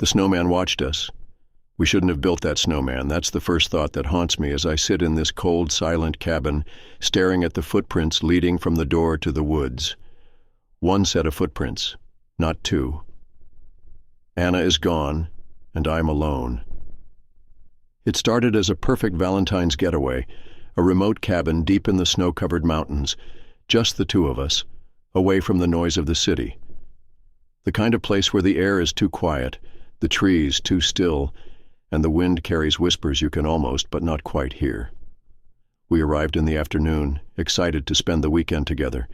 The snowman watched us. We shouldn't have built that snowman. That's the first thought that haunts me as I sit in this cold, silent cabin, staring at the footprints leading from the door to the woods. One set of footprints, not two. Anna is gone, and I'm alone. It started as a perfect Valentine's getaway, a remote cabin deep in the snow-covered mountains, just the two of us, away from the noise of the city. The kind of place where the air is too quiet, the trees too still, and the wind carries whispers you can almost but not quite hear. We arrived in the afternoon, excited to spend the weekend together.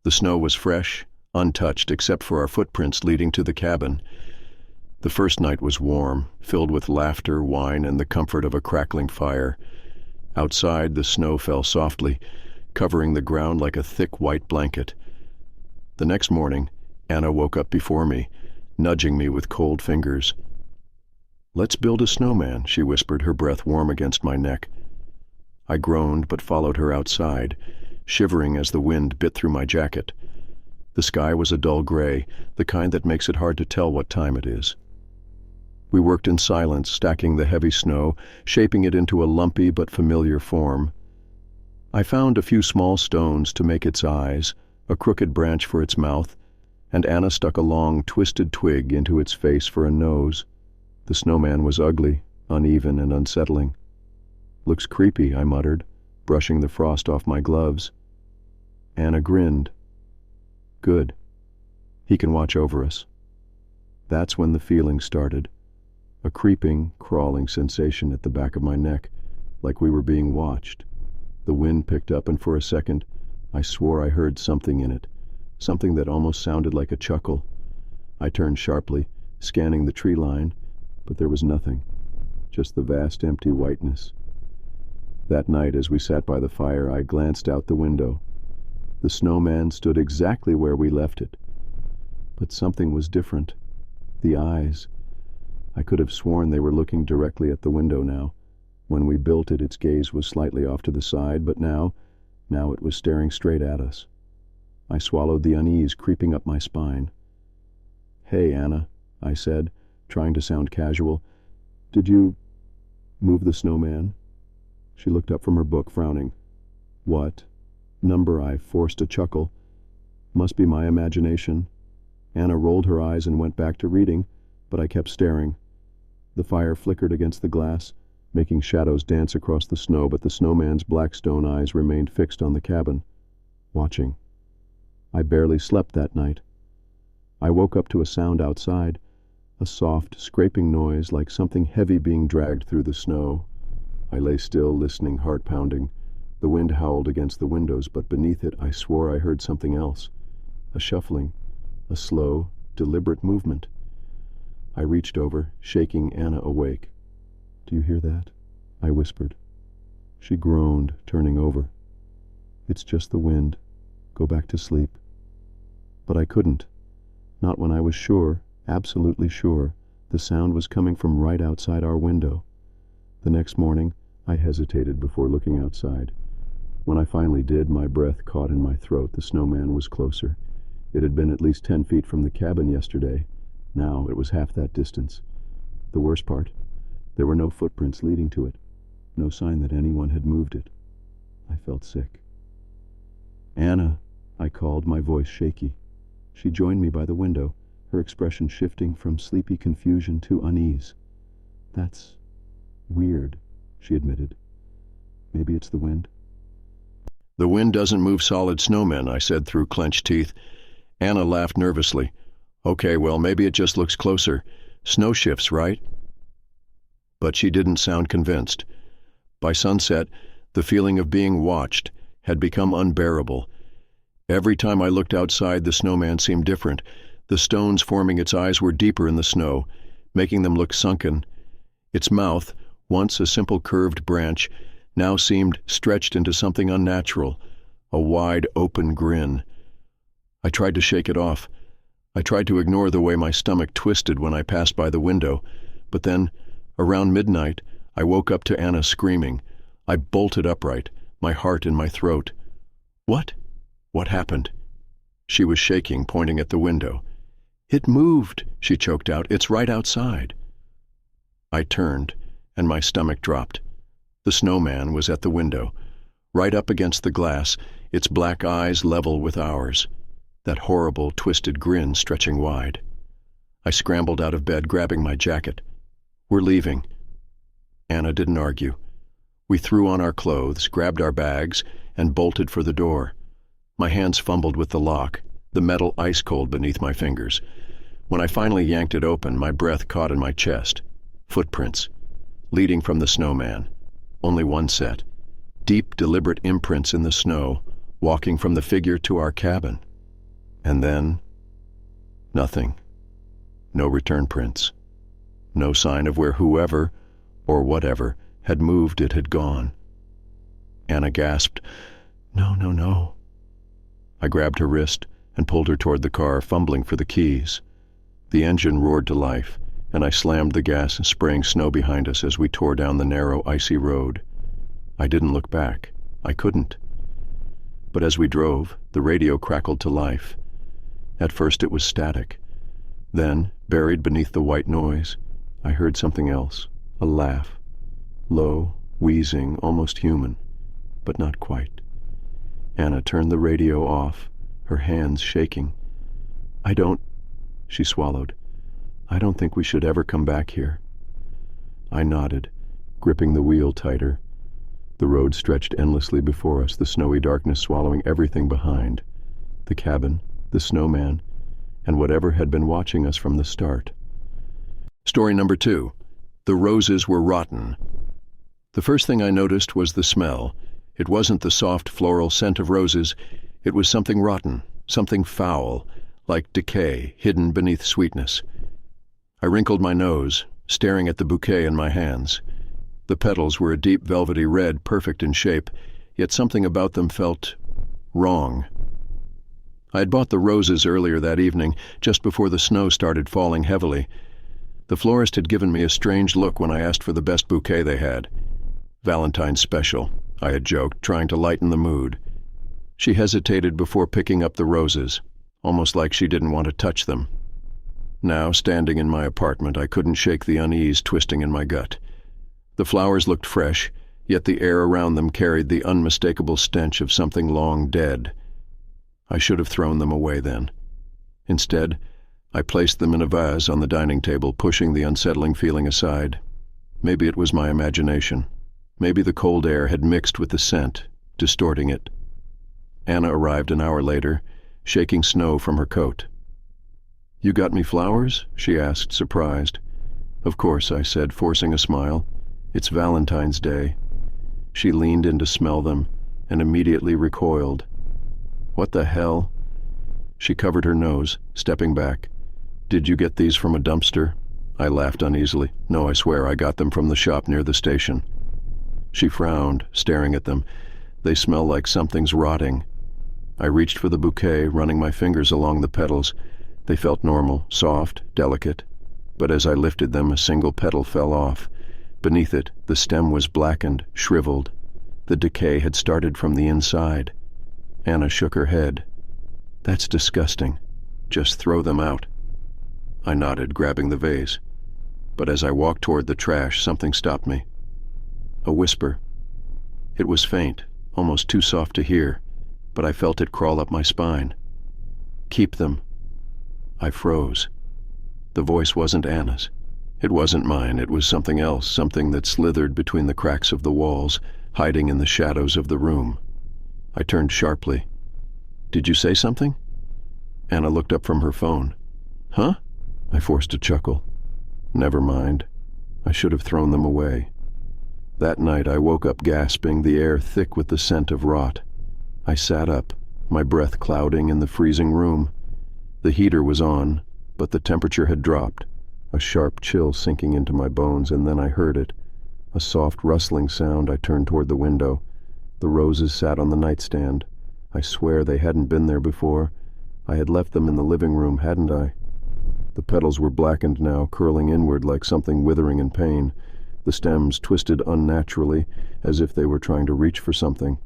The snow was fresh, untouched except for our footprints leading to the cabin. The first night was warm, filled with laughter, wine, and the comfort of a crackling fire. Outside, the snow fell softly, covering the ground like a thick white blanket. The next morning, Anna woke up before me, nudging me with cold fingers. "Let's build a snowman," she whispered, her breath warm against my neck. I groaned but followed her outside, shivering as the wind bit through my jacket. The sky was a dull gray, the kind that makes it hard to tell what time it is. We worked in silence, stacking the heavy snow, shaping it into a lumpy but familiar form. I found a few small stones to make its eyes, a crooked branch for its mouth, and Anna stuck a long, twisted twig into its face for a nose. The snowman was ugly, uneven, and unsettling. "Looks creepy," I muttered, brushing the frost off my gloves. Anna grinned. "Good. He can watch over us." That's when the feeling started. A creeping, crawling sensation at the back of my neck, like we were being watched. The wind picked up, and for a second, I swore I heard something in it, something that almost sounded like a chuckle. I turned sharply, scanning the tree line, but there was nothing, just the vast empty whiteness. That night, as we sat by the fire, I glanced out the window. The snowman stood exactly where we left it. But something was different. The eyes. I could have sworn they were looking directly at the window now. When we built it, its gaze was slightly off to the side, but now it was staring straight at us. I swallowed the unease creeping up my spine. "Hey, Anna," I said, trying to sound casual. "Did you move the snowman?" She looked up from her book, frowning. "What number?" I forced a chuckle. "Must be my imagination." Anna rolled her eyes and went back to reading, but I kept staring. The fire flickered against the glass, making shadows dance across the snow, but the snowman's black stone eyes remained fixed on the cabin, watching. I barely slept that night. I woke up to a sound outside, a soft, scraping noise like something heavy being dragged through the snow. I lay still, listening, heart pounding. The wind howled against the windows, but beneath it I swore I heard something else. A shuffling, a slow, deliberate movement. I reached over, shaking Anna awake. "Do you hear that?" I whispered. She groaned, turning over. "It's just the wind. Go back to sleep." But I couldn't. Not when I was sure, absolutely sure, the sound was coming from right outside our window. The next morning, I hesitated before looking outside. When I finally did, my breath caught in my throat. The snowman was closer. It had been at least 10 feet from the cabin yesterday. Now it was half that distance. The worst part, there were no footprints leading to it, no sign that anyone had moved it. I felt sick. "Anna," I called, my voice shaky. She joined me by the window, her expression shifting from sleepy confusion to unease. "That's weird," she admitted. "Maybe it's the wind." "The wind doesn't move solid snowmen," I said through clenched teeth. Anna laughed nervously. "Okay, well, maybe it just looks closer. Snow shifts, right?" But she didn't sound convinced. By sunset, the feeling of being watched had become unbearable. Every time I looked outside, the snowman seemed different. The stones forming its eyes were deeper in the snow, making them look sunken. Its mouth, once a simple curved branch, now seemed stretched into something unnatural, a wide, open grin. I tried to shake it off. I tried to ignore the way my stomach twisted when I passed by the window, but then, around midnight, I woke up to Anna screaming. I bolted upright, my heart in my throat. "What? What happened?" She was shaking, pointing at the window. "It moved," she choked out. "It's right outside." I turned, and my stomach dropped. The snowman was at the window, right up against the glass, its black eyes level with ours, that horrible, twisted grin stretching wide. I scrambled out of bed, grabbing my jacket. "We're leaving." Anna didn't argue. We threw on our clothes, grabbed our bags, and bolted for the door. My hands fumbled with the lock, the metal ice-cold beneath my fingers. When I finally yanked it open, my breath caught in my chest. Footprints, leading from the snowman. Only one set. Deep, deliberate imprints in the snow, walking from the figure to our cabin. And then, nothing. No return prints. No sign of where whoever, or whatever, had moved it had gone. Anna gasped, "No, no, no." I grabbed her wrist and pulled her toward the car, fumbling for the keys. The engine roared to life, and I slammed the gas, spraying snow behind us as we tore down the narrow, icy road. I didn't look back. I couldn't. But as we drove, the radio crackled to life. At first it was static. Then, buried beneath the white noise, I heard something else, a laugh. Low, wheezing, almost human, but not quite. Anna turned the radio off, her hands shaking. She swallowed. "I don't think we should ever come back here." I nodded, gripping the wheel tighter. The road stretched endlessly before us, the snowy darkness swallowing everything behind. The cabin, the snowman, and whatever had been watching us from the start. Story number 2. The roses were rotten. The first thing I noticed was the smell. It wasn't the soft floral scent of roses. It was something rotten, something foul, like decay hidden beneath sweetness. I wrinkled my nose, staring at the bouquet in my hands. The petals were a deep velvety red, perfect in shape, yet something about them felt wrong. I had bought the roses earlier that evening, just before the snow started falling heavily. The florist had given me a strange look when I asked for the best bouquet they had. "Valentine special," I had joked, trying to lighten the mood. She hesitated before picking up the roses, almost like she didn't want to touch them. Now, standing in my apartment, I couldn't shake the unease twisting in my gut. The flowers looked fresh, yet the air around them carried the unmistakable stench of something long dead. I should have thrown them away then. Instead, I placed them in a vase on the dining table, pushing the unsettling feeling aside. Maybe it was my imagination. Maybe the cold air had mixed with the scent, distorting it. Anna arrived an hour later, shaking snow from her coat. "You got me flowers?" she asked, surprised. "Of course," I said, forcing a smile. "It's Valentine's Day." She leaned in to smell them, and immediately recoiled. "What the hell?" She covered her nose, stepping back. "Did you get these from a dumpster?" I laughed uneasily. "No, I swear, I got them from the shop near the station." She frowned, staring at them. "They smell like something's rotting." I reached for the bouquet, running my fingers along the petals. They felt normal, soft, delicate. But as I lifted them, a single petal fell off. Beneath it, the stem was blackened, shriveled. The decay had started from the inside. Anna shook her head. "That's disgusting. Just throw them out." I nodded, grabbing the vase. But as I walked toward the trash, something stopped me. A whisper. It was faint, almost too soft to hear, but I felt it crawl up my spine. "Keep them." I froze. The voice wasn't Anna's. It wasn't mine. It was something else, something that slithered between the cracks of the walls, hiding in the shadows of the room. I turned sharply. "Did you say something?" Anna looked up from her phone. "Huh?" I forced a chuckle. "Never mind. I should have thrown them away." That night I woke up gasping, the air thick with the scent of rot. I sat up, my breath clouding in the freezing room. The heater was on, but the temperature had dropped, a sharp chill sinking into my bones, and then I heard it. A soft rustling sound. I turned toward the window. The roses sat on the nightstand. I swear they hadn't been there before. I had left them in the living room, hadn't I? The petals were blackened now, curling inward like something withering in pain. The stems twisted unnaturally, as if they were trying to reach for something.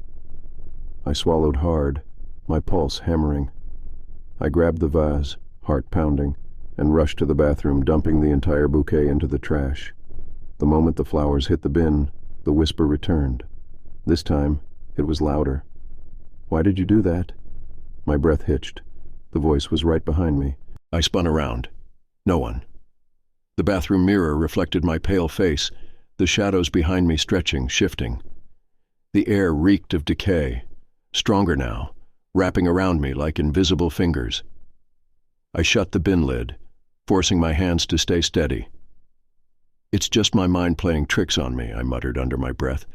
I swallowed hard, my pulse hammering. I grabbed the vase, heart pounding, and rushed to the bathroom, dumping the entire bouquet into the trash. The moment the flowers hit the bin, the whisper returned. This time, it was louder. "Why did you do that?" My breath hitched. The voice was right behind me. I spun around. No one. The bathroom mirror reflected my pale face, the shadows behind me stretching, shifting. The air reeked of decay, stronger now, wrapping around me like invisible fingers. I shut the bin lid, forcing my hands to stay steady. "It's just my mind playing tricks on me," I muttered under my breath.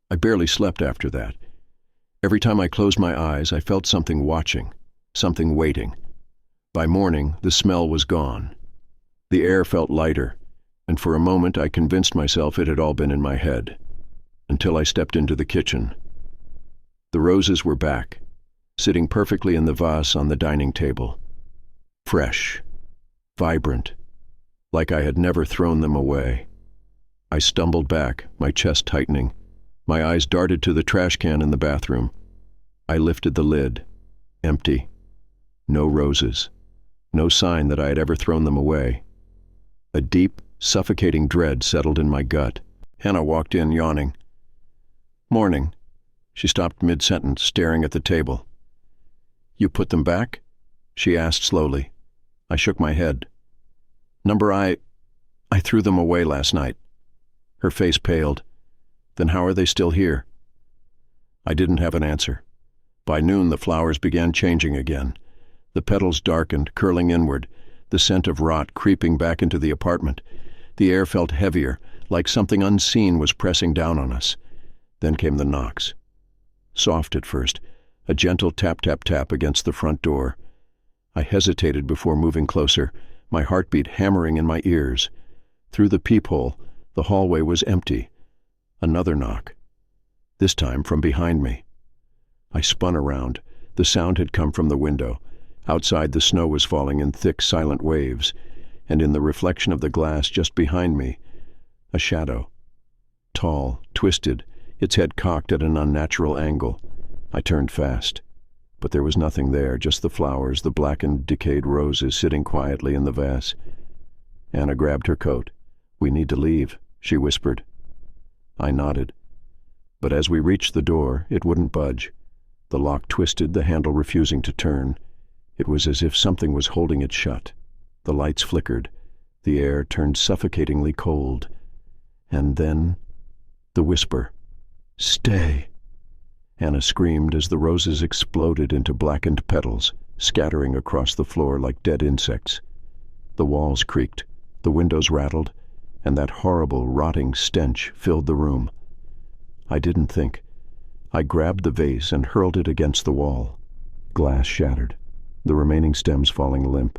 I barely slept after that. Every time I closed my eyes, I felt something watching, something waiting. By morning, the smell was gone. The air felt lighter, and for a moment I convinced myself it had all been in my head, until I stepped into the kitchen. The roses were back, sitting perfectly in the vase on the dining table. Fresh, vibrant, like I had never thrown them away. I stumbled back, my chest tightening. My eyes darted to the trash can in the bathroom. I lifted the lid. Empty. No roses. No sign that I had ever thrown them away. A deep, suffocating dread settled in my gut. Hannah walked in, yawning. "Morning." She stopped mid-sentence, staring at the table. "You put them back?" she asked slowly. I shook my head. I threw them away last night." Her face paled. "Then how are they still here?" I didn't have an answer. By noon, the flowers began changing again. The petals darkened, curling inward, the scent of rot creeping back into the apartment. The air felt heavier, like something unseen was pressing down on us. Then came the knocks. Soft at first, a gentle tap-tap-tap against the front door. I hesitated before moving closer, my heartbeat hammering in my ears. Through the peephole, the hallway was empty. Another knock. This time from behind me. I spun around. The sound had come from the window. Outside, the snow was falling in thick, silent waves, and in the reflection of the glass just behind me, a shadow. Tall, twisted, its head cocked at an unnatural angle. I turned fast. But there was nothing there, just the flowers, the blackened, decayed roses sitting quietly in the vase. Anna grabbed her coat. "We need to leave," she whispered. I nodded. But as we reached the door, it wouldn't budge. The lock twisted, the handle refusing to turn. It was as if something was holding it shut. The lights flickered. The air turned suffocatingly cold. And then, the whisper. "Stay!" Anna screamed as the roses exploded into blackened petals, scattering across the floor like dead insects. The walls creaked, the windows rattled, and that horrible, rotting stench filled the room. I didn't think. I grabbed the vase and hurled it against the wall. Glass shattered, the remaining stems falling limp.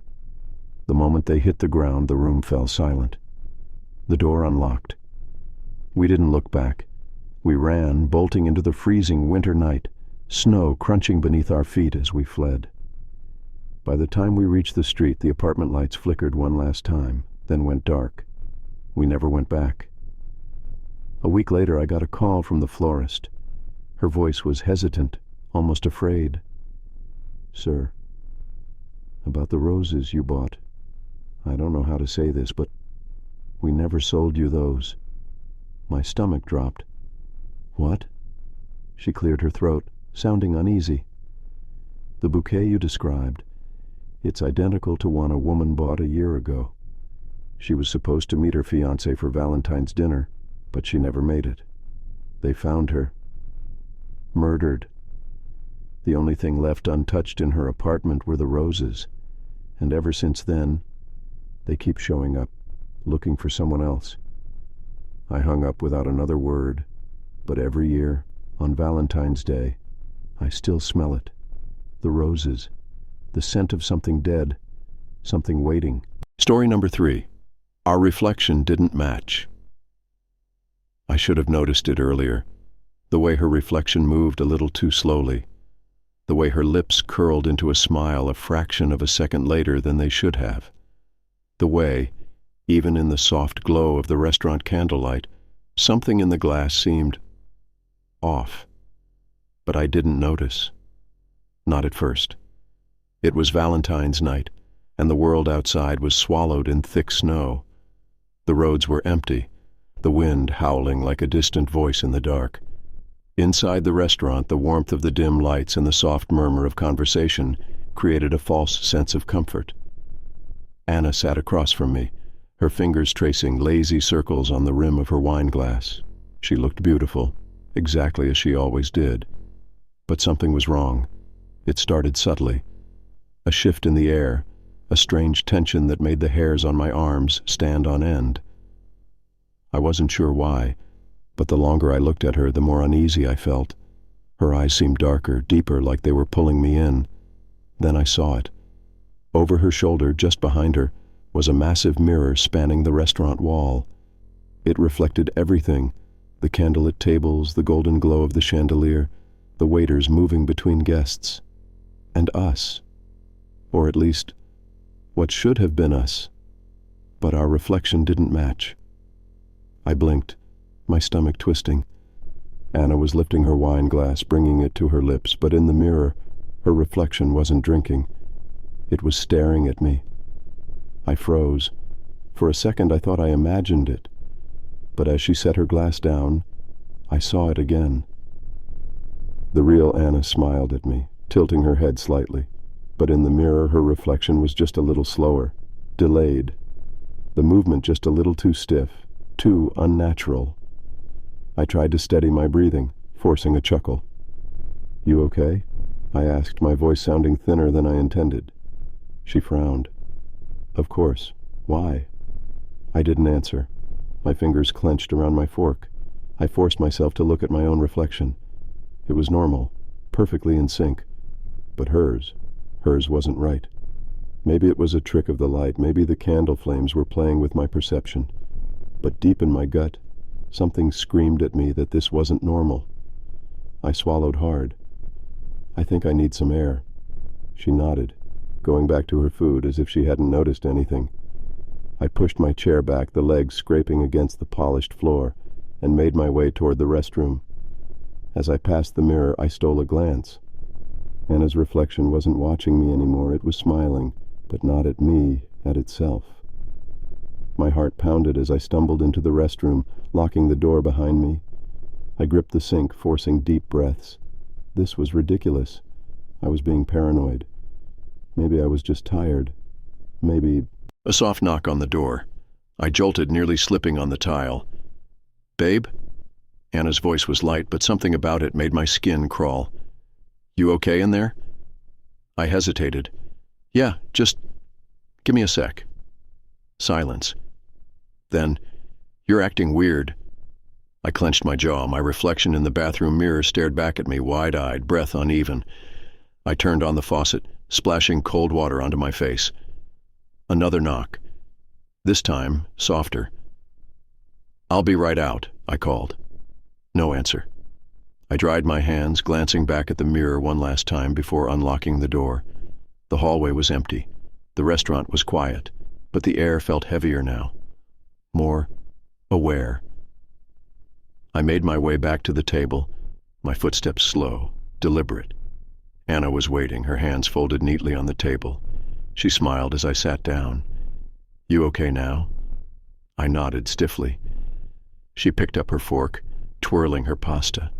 The moment they hit the ground, the room fell silent. The door unlocked. We didn't look back. We ran, bolting into the freezing winter night, snow crunching beneath our feet as we fled. By the time we reached the street, the apartment lights flickered one last time, then went dark. We never went back. A week later, I got a call from the florist. Her voice was hesitant, almost afraid. "Sir, about the roses you bought. I don't know how to say this, but we never sold you those." My stomach dropped. "What?" She cleared her throat, sounding uneasy. "The bouquet you described, it's identical to one a woman bought a year ago. She was supposed to meet her fiancé for Valentine's dinner, but she never made it. They found her. Murdered. The only thing left untouched in her apartment were the roses, and ever since then, they keep showing up, looking for someone else." I hung up without another word, but every year, on Valentine's Day, I still smell it. The roses, the scent of something dead, something waiting. Story number 3. Our reflection didn't match. I should have noticed it earlier. The way her reflection moved a little too slowly. The way her lips curled into a smile a fraction of a second later than they should have. The way, even in the soft glow of the restaurant candlelight, something in the glass seemed off. But I didn't notice. Not at first. It was Valentine's night. and the world outside was swallowed in thick snow. The roads were empty, the wind howling like a distant voice in the dark. Inside the restaurant, the warmth of the dim lights and the soft murmur of conversation created a false sense of comfort. Anna sat across from me, her fingers tracing lazy circles on the rim of her wine glass. She looked beautiful, exactly as she always did. But something was wrong. It started subtly. A shift in the air, a strange tension that made the hairs on my arms stand on end. I wasn't sure why, but the longer I looked at her, the more uneasy I felt. Her eyes seemed darker, deeper, like they were pulling me in. Then I saw it. Over her shoulder, just behind her, was a massive mirror spanning the restaurant wall. It reflected everything: the candlelit tables, the golden glow of the chandelier, the waiters moving between guests, and us. Or at least, what should have been us. But our reflection didn't match. I blinked, my stomach twisting. Anna was lifting her wine glass, bringing it to her lips, but in the mirror, her reflection wasn't drinking. It was staring at me. I froze. For a second I thought I imagined it. But as she set her glass down, I saw it again. The real Anna smiled at me, tilting her head slightly. But in the mirror her reflection was just a little slower, delayed. The movement just a little too stiff, too unnatural. I tried to steady my breathing, forcing a chuckle. "You okay?" I asked, my voice sounding thinner than I intended. She frowned. "Of course. Why?" I didn't answer. My fingers clenched around my fork. I forced myself to look at my own reflection. It was normal, perfectly in sync. But hers wasn't right. Maybe it was a trick of the light, maybe the candle flames were playing with my perception. But deep in my gut, something screamed at me that this wasn't normal. I swallowed hard. "I think I need some air." She nodded, going back to her food as if she hadn't noticed anything. I pushed my chair back, the legs scraping against the polished floor, and made my way toward the restroom. As I passed the mirror, I stole a glance. Anna's reflection wasn't watching me anymore. It was smiling, but not at me, at itself. My heart pounded as I stumbled into the restroom, locking the door behind me. I gripped the sink, forcing deep breaths. This was ridiculous. I was being paranoid. Maybe I was just tired. Maybe... A soft knock on the door. I jolted, nearly slipping on the tile. "Babe?" Anna's voice was light, but something about it made my skin crawl. "You okay in there?" I hesitated. "Yeah, just give me a sec." Silence. Then, "You're acting weird." I clenched my jaw. My reflection in the bathroom mirror stared back at me, wide-eyed, breath uneven. I turned on the faucet, splashing cold water onto my face. Another knock. This time, softer. "I'll be right out," I called. No answer. I dried my hands, glancing back at the mirror one last time before unlocking the door. The hallway was empty. The restaurant was quiet, but the air felt heavier now. More aware. I made my way back to the table, my footsteps slow, deliberate. Anna was waiting, her hands folded neatly on the table. She smiled as I sat down. "You okay now?" I nodded stiffly. She picked up her fork, twirling her pasta.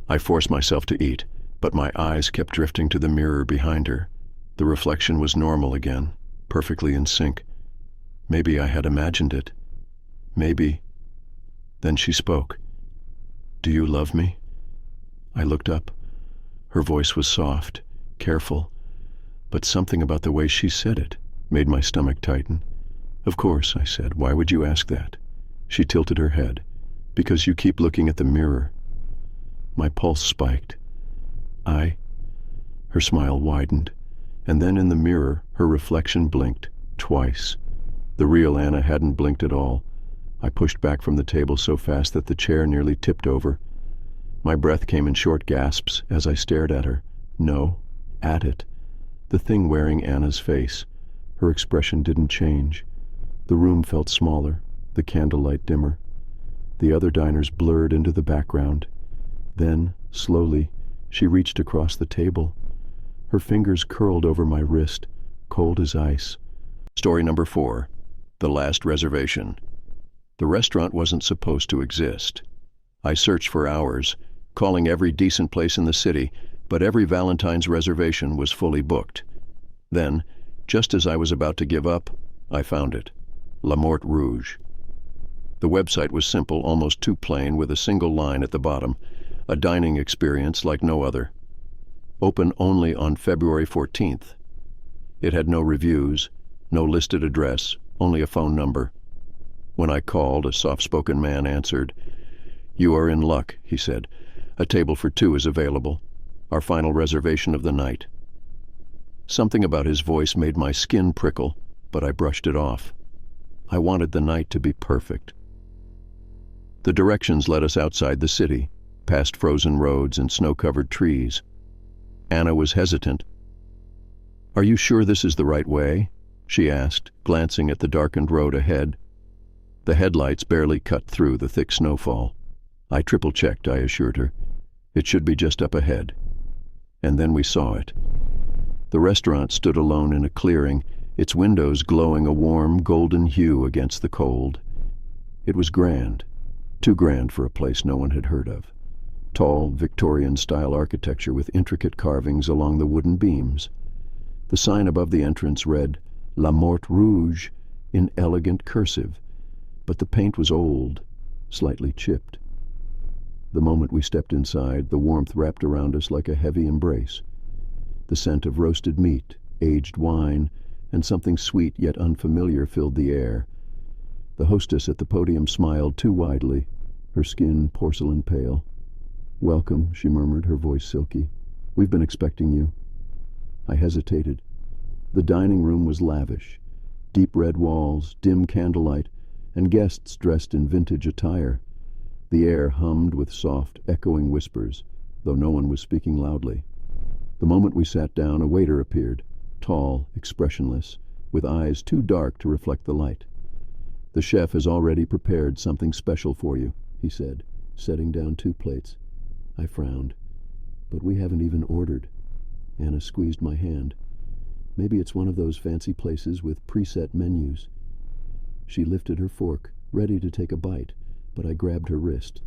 I forced myself to eat, but my eyes kept drifting to the mirror behind her. The reflection was normal again, perfectly in sync. Maybe I had imagined it. Maybe. Then she spoke. "Do you love me?" I looked up. Her voice was soft, careful, but something about the way she said it made my stomach tighten. "Of course," I said. "Why would you ask that?" She tilted her head. "Because you keep looking at the mirror." My pulse spiked. Her smile widened, and then in the mirror her reflection blinked, twice. The real Anna hadn't blinked at all. I pushed back from the table so fast that the chair nearly tipped over. My breath came in short gasps as I stared at her. No, at it. The thing wearing Anna's face. Her expression didn't change. The room felt smaller, the candlelight dimmer. The other diners blurred into the background. Then, slowly, she reached across the table. Her fingers curled over my wrist, cold as ice. Story number 4. The Last Reservation. The restaurant wasn't supposed to exist. I searched for hours, calling every decent place in the city, but every Valentine's reservation was fully booked. Then, just as I was about to give up, I found it. La Morte Rouge. The website was simple, almost too plain, with a single line at the bottom, a dining experience like no other. Open only on February 14th. It had no reviews, no listed address, only a phone number. When I called, a soft-spoken man answered. "You are in luck," he said. "A table for 2 is available. Our final reservation of the night." Something about his voice made my skin prickle, but I brushed it off. I wanted the night to be perfect. The directions led us outside the city, past frozen roads and snow-covered trees. Anna was hesitant. "Are you sure this is the right way?" she asked, glancing at the darkened road ahead. The headlights barely cut through the thick snowfall. I triple-checked, I assured her. It should be just up ahead. And then we saw it. The restaurant stood alone in a clearing, its windows glowing a warm, golden hue against the cold. It was grand, too grand for a place no one had heard of. Tall, Victorian-style architecture with intricate carvings along the wooden beams. The sign above the entrance read, La Morte Rouge, in elegant cursive, but the paint was old, slightly chipped. The moment we stepped inside, the warmth wrapped around us like a heavy embrace. The scent of roasted meat, aged wine, and something sweet yet unfamiliar filled the air. The hostess at the podium smiled too widely, her skin porcelain pale. "Welcome," she murmured, her voice silky. "We've been expecting you." I hesitated. The dining room was lavish. Deep red walls, dim candlelight, and guests dressed in vintage attire. The air hummed with soft, echoing whispers, though no one was speaking loudly. The moment we sat down, a waiter appeared, tall, expressionless, with eyes too dark to reflect the light. "The chef has already prepared something special for you," he said, setting down 2 plates. I frowned. "But we haven't even ordered." Anna squeezed my hand. "Maybe it's one of those fancy places with preset menus." She lifted her fork, ready to take a bite, but I grabbed her wrist.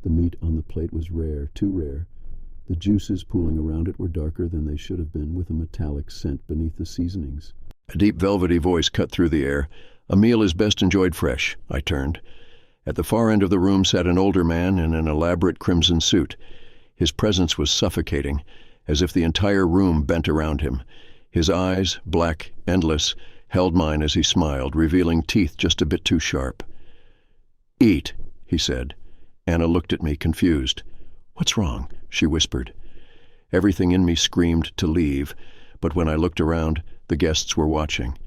The meat on the plate was rare, too rare. The juices pooling around it were darker than they should have been, with a metallic scent beneath the seasonings. A deep velvety voice cut through the air. "A meal is best enjoyed fresh." I turned. At the far end of the room sat an older man in an elaborate crimson suit. His presence was suffocating, as if the entire room bent around him. His eyes, black, endless, held mine as he smiled, revealing teeth just a bit too sharp. "Eat," he said. Anna looked at me, confused. "What's wrong?" she whispered. Everything in me screamed to leave, but when I looked around, the guests were watching.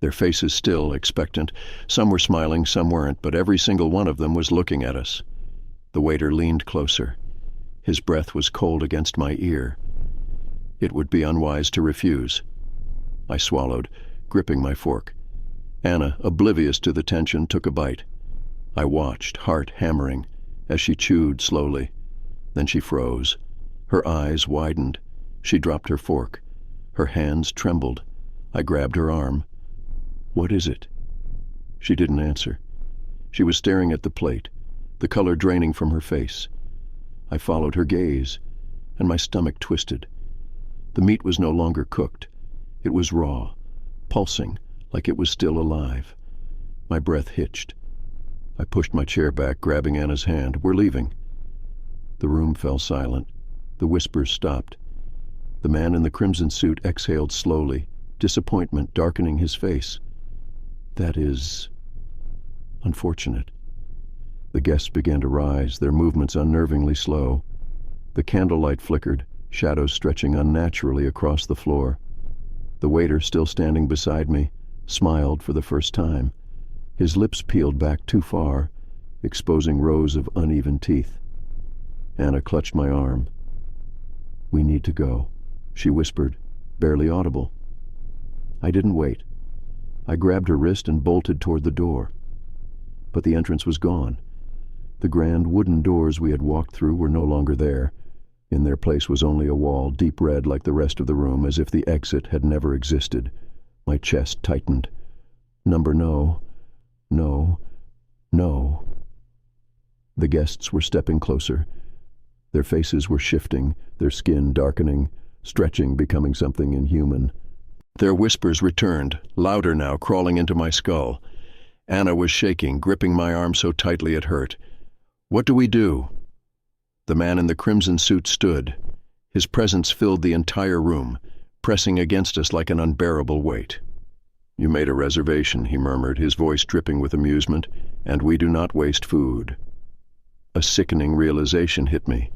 Their faces still, expectant. Some were smiling, some weren't, but every single one of them was looking at us. The waiter leaned closer. His breath was cold against my ear. It would be unwise to refuse. I swallowed, gripping my fork. Anna, oblivious to the tension, took a bite. I watched, heart hammering, as she chewed slowly. Then she froze. Her eyes widened. She dropped her fork. Her hands trembled. I grabbed her arm. "What is it?" She didn't answer. She was staring at the plate, the color draining from her face. I followed her gaze, and my stomach twisted. The meat was no longer cooked. It was raw, pulsing, like it was still alive. My breath hitched. I pushed my chair back, grabbing Anna's hand. "We're leaving." The room fell silent. The whispers stopped. The man in the crimson suit exhaled slowly, disappointment darkening his face. "That is unfortunate." The guests began to rise, their movements unnervingly slow. The candlelight flickered, shadows stretching unnaturally across the floor. The waiter, still standing beside me, smiled for the first time. His lips peeled back too far, exposing rows of uneven teeth. Anna clutched my arm. "We need to go," she whispered, barely audible. I didn't wait. I grabbed her wrist and bolted toward the door. But the entrance was gone. The grand wooden doors we had walked through were no longer there. In their place was only a wall, deep red like the rest of the room, as if the exit had never existed. My chest tightened. Number no, no, no. The guests were stepping closer. Their faces were shifting, their skin darkening, stretching, becoming something inhuman. Their whispers returned, louder now, crawling into my skull. Anna was shaking, gripping my arm so tightly it hurt. "What do we do?" The man in the crimson suit stood. His presence filled the entire room, pressing against us like an unbearable weight. "You made a reservation," he murmured, his voice dripping with amusement, "and we do not waste food." A sickening realization hit me.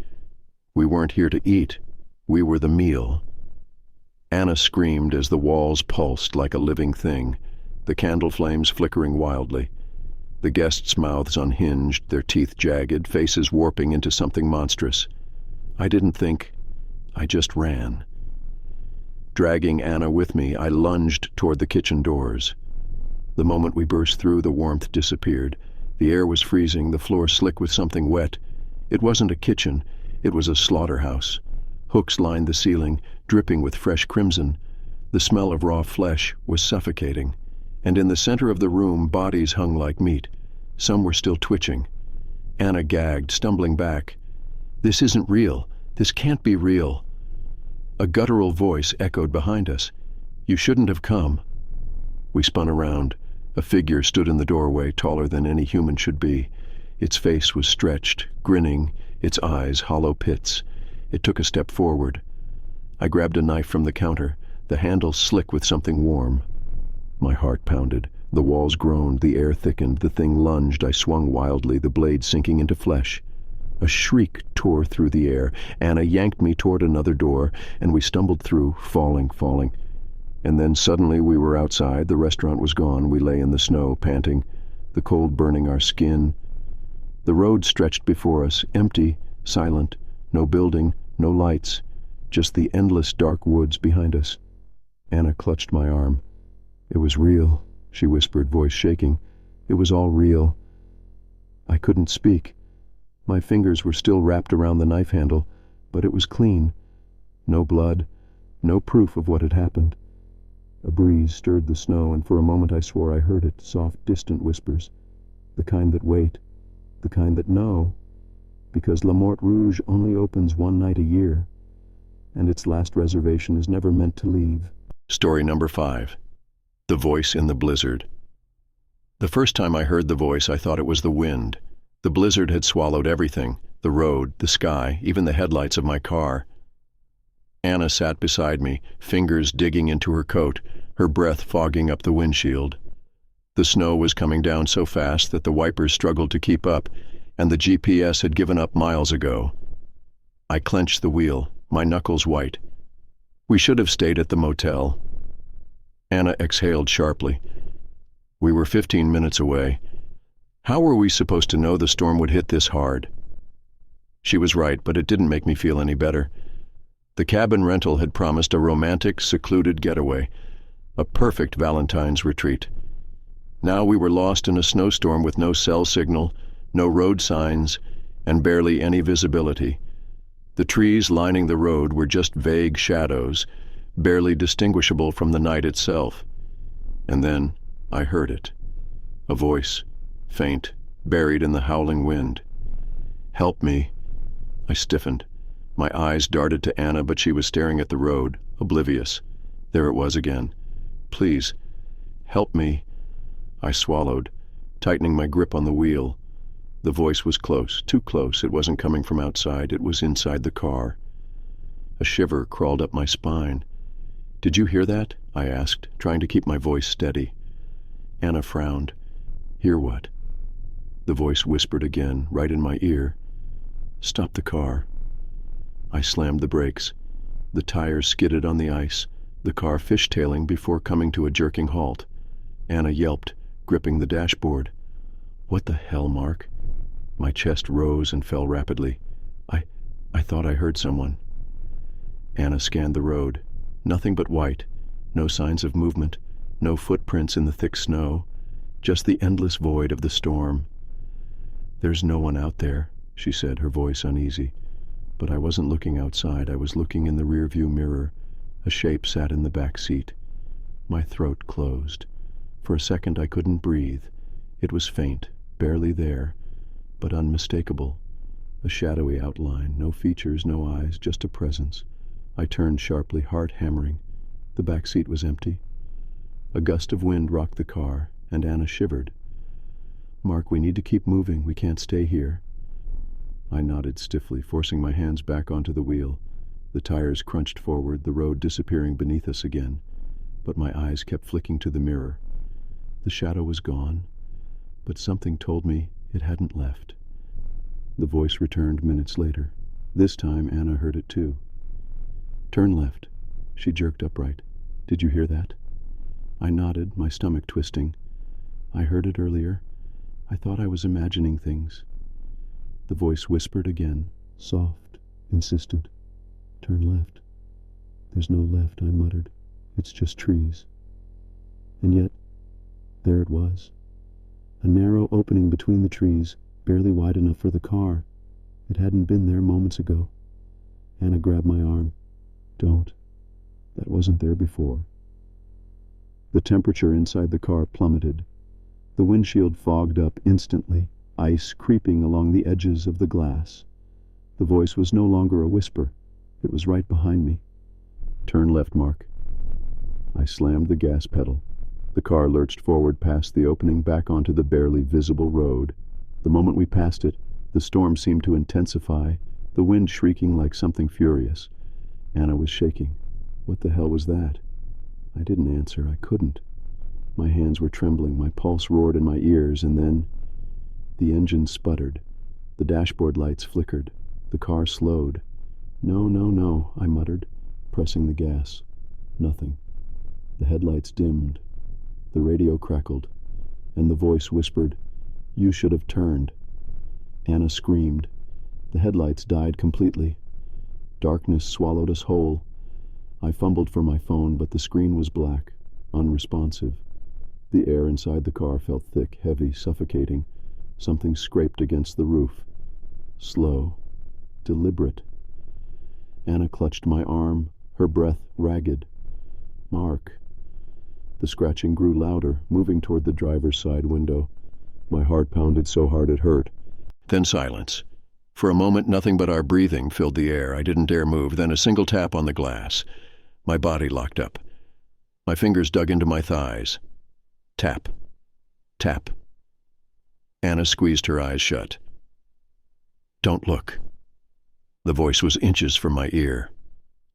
We weren't here to eat. We were the meal. Anna screamed as the walls pulsed like a living thing, the candle flames flickering wildly. The guests' mouths unhinged, their teeth jagged, faces warping into something monstrous. I didn't think. I just ran. Dragging Anna with me, I lunged toward the kitchen doors. The moment we burst through, the warmth disappeared. The air was freezing, the floor slick with something wet. It wasn't a kitchen, it was a slaughterhouse. Hooks lined the ceiling, dripping with fresh crimson. The smell of raw flesh was suffocating. And in the center of the room, bodies hung like meat. Some were still twitching. Anna gagged, stumbling back. "This isn't real. This can't be real." A guttural voice echoed behind us. "You shouldn't have come." We spun around. A figure stood in the doorway, taller than any human should be. Its face was stretched, grinning, its eyes hollow pits. It took a step forward. I grabbed a knife from the counter, the handle slick with something warm. My heart pounded. The walls groaned, the air thickened, the thing lunged. I swung wildly, the blade sinking into flesh. A shriek tore through the air. Anna yanked me toward another door, and we stumbled through, falling. And then suddenly we were outside. The restaurant was gone. We lay in the snow, panting, the cold burning our skin. The road stretched before us, empty, silent, no building, no lights, just the endless dark woods behind us. Anna clutched my arm. "It was real," she whispered, voice shaking. "It was all real." I couldn't speak. My fingers were still wrapped around the knife handle, but it was clean. No blood, no proof of what had happened. A breeze stirred the snow, and for a moment I swore I heard it, soft, distant whispers. The kind that wait, the kind that know, because La Morte Rouge only opens one night a year, and its last reservation is never meant to leave. Story number 5. The Voice in the Blizzard. The first time I heard the voice, I thought it was the wind. The blizzard had swallowed everything, the road, the sky, even the headlights of my car. Anna sat beside me, fingers digging into her coat, her breath fogging up the windshield. The snow was coming down so fast that the wipers struggled to keep up, and the GPS had given up miles ago. I clenched the wheel, my knuckles white. We should have stayed at the motel. Anna exhaled sharply. We were 15 minutes away. How were we supposed to know the storm would hit this hard? She was right, but it didn't make me feel any better. The cabin rental had promised a romantic, secluded getaway, a perfect Valentine's retreat. Now we were lost in a snowstorm with no cell signal, no road signs, and barely any visibility. The trees lining the road were just vague shadows, barely distinguishable from the night itself. And then I heard it. A voice, faint, buried in the howling wind. "Help me." I stiffened. My eyes darted to Anna, but she was staring at the road, oblivious. There it was again. "Please, help me." I swallowed, tightening my grip on the wheel. The voice was close, too close. It wasn't coming from outside. It was inside the car. A shiver crawled up my spine. "Did you hear that?" I asked, trying to keep my voice steady. Anna frowned. "Hear what?" The voice whispered again, right in my ear. "Stop the car." I slammed the brakes. The tires skidded on the ice, the car fishtailing before coming to a jerking halt. Anna yelped, gripping the dashboard. "What the hell, Mark?" My chest rose and fell rapidly. I thought I heard someone. Anna scanned the road. Nothing but white. No signs of movement. No footprints in the thick snow. Just the endless void of the storm. "There's no one out there," she said, her voice uneasy. But I wasn't looking outside. I was looking in the rearview mirror. A shape sat in the back seat. My throat closed. For a second I couldn't breathe. It was faint, barely there, but unmistakable. A shadowy outline, no features, no eyes, just a presence. I turned sharply, heart hammering. The back seat was empty. A gust of wind rocked the car, and Anna shivered. "Mark, we need to keep moving. We can't stay here." I nodded stiffly, forcing my hands back onto the wheel. The tires crunched forward, the road disappearing beneath us again. But my eyes kept flicking to the mirror. The shadow was gone, but something told me it hadn't left. The voice returned minutes later. This time Anna heard it too. "Turn left." She jerked upright. "Did you hear that?" I nodded, my stomach twisting. "I heard it earlier. I thought I was imagining things." The voice whispered again, soft, insistent. "Turn left." "There's no left," I muttered. "It's just trees." And yet, there it was. A narrow opening between the trees, barely wide enough for the car. It hadn't been there moments ago. Anna grabbed my arm. "Don't. That wasn't there before." The temperature inside the car plummeted. The windshield fogged up instantly, ice creeping along the edges of the glass. The voice was no longer a whisper. It was right behind me. "Turn left, Mark." I slammed the gas pedal. The car lurched forward past the opening, back onto the barely visible road. The moment we passed it, the storm seemed to intensify, the wind shrieking like something furious. Anna was shaking. What the hell was that? I didn't answer. I couldn't. My hands were trembling, my pulse roared in my ears, and then the engine sputtered. The dashboard lights flickered. The car slowed. "No, no, no," I muttered, pressing the gas. Nothing. The headlights dimmed. The radio crackled, and the voice whispered, "You should have turned." Anna screamed. The headlights died completely. Darkness swallowed us whole. I fumbled for my phone, but the screen was black, unresponsive. The air inside the car felt thick, heavy, suffocating. Something scraped against the roof. Slow. Deliberate. Anna clutched my arm, her breath ragged. "Mark." The scratching grew louder, moving toward the driver's side window. My heart pounded so hard it hurt. Then silence. For a moment, nothing but our breathing filled the air. I didn't dare move. Then a single tap on the glass. My body locked up. My fingers dug into my thighs. Tap. Tap. Anna squeezed her eyes shut. "Don't look." The voice was inches from my ear.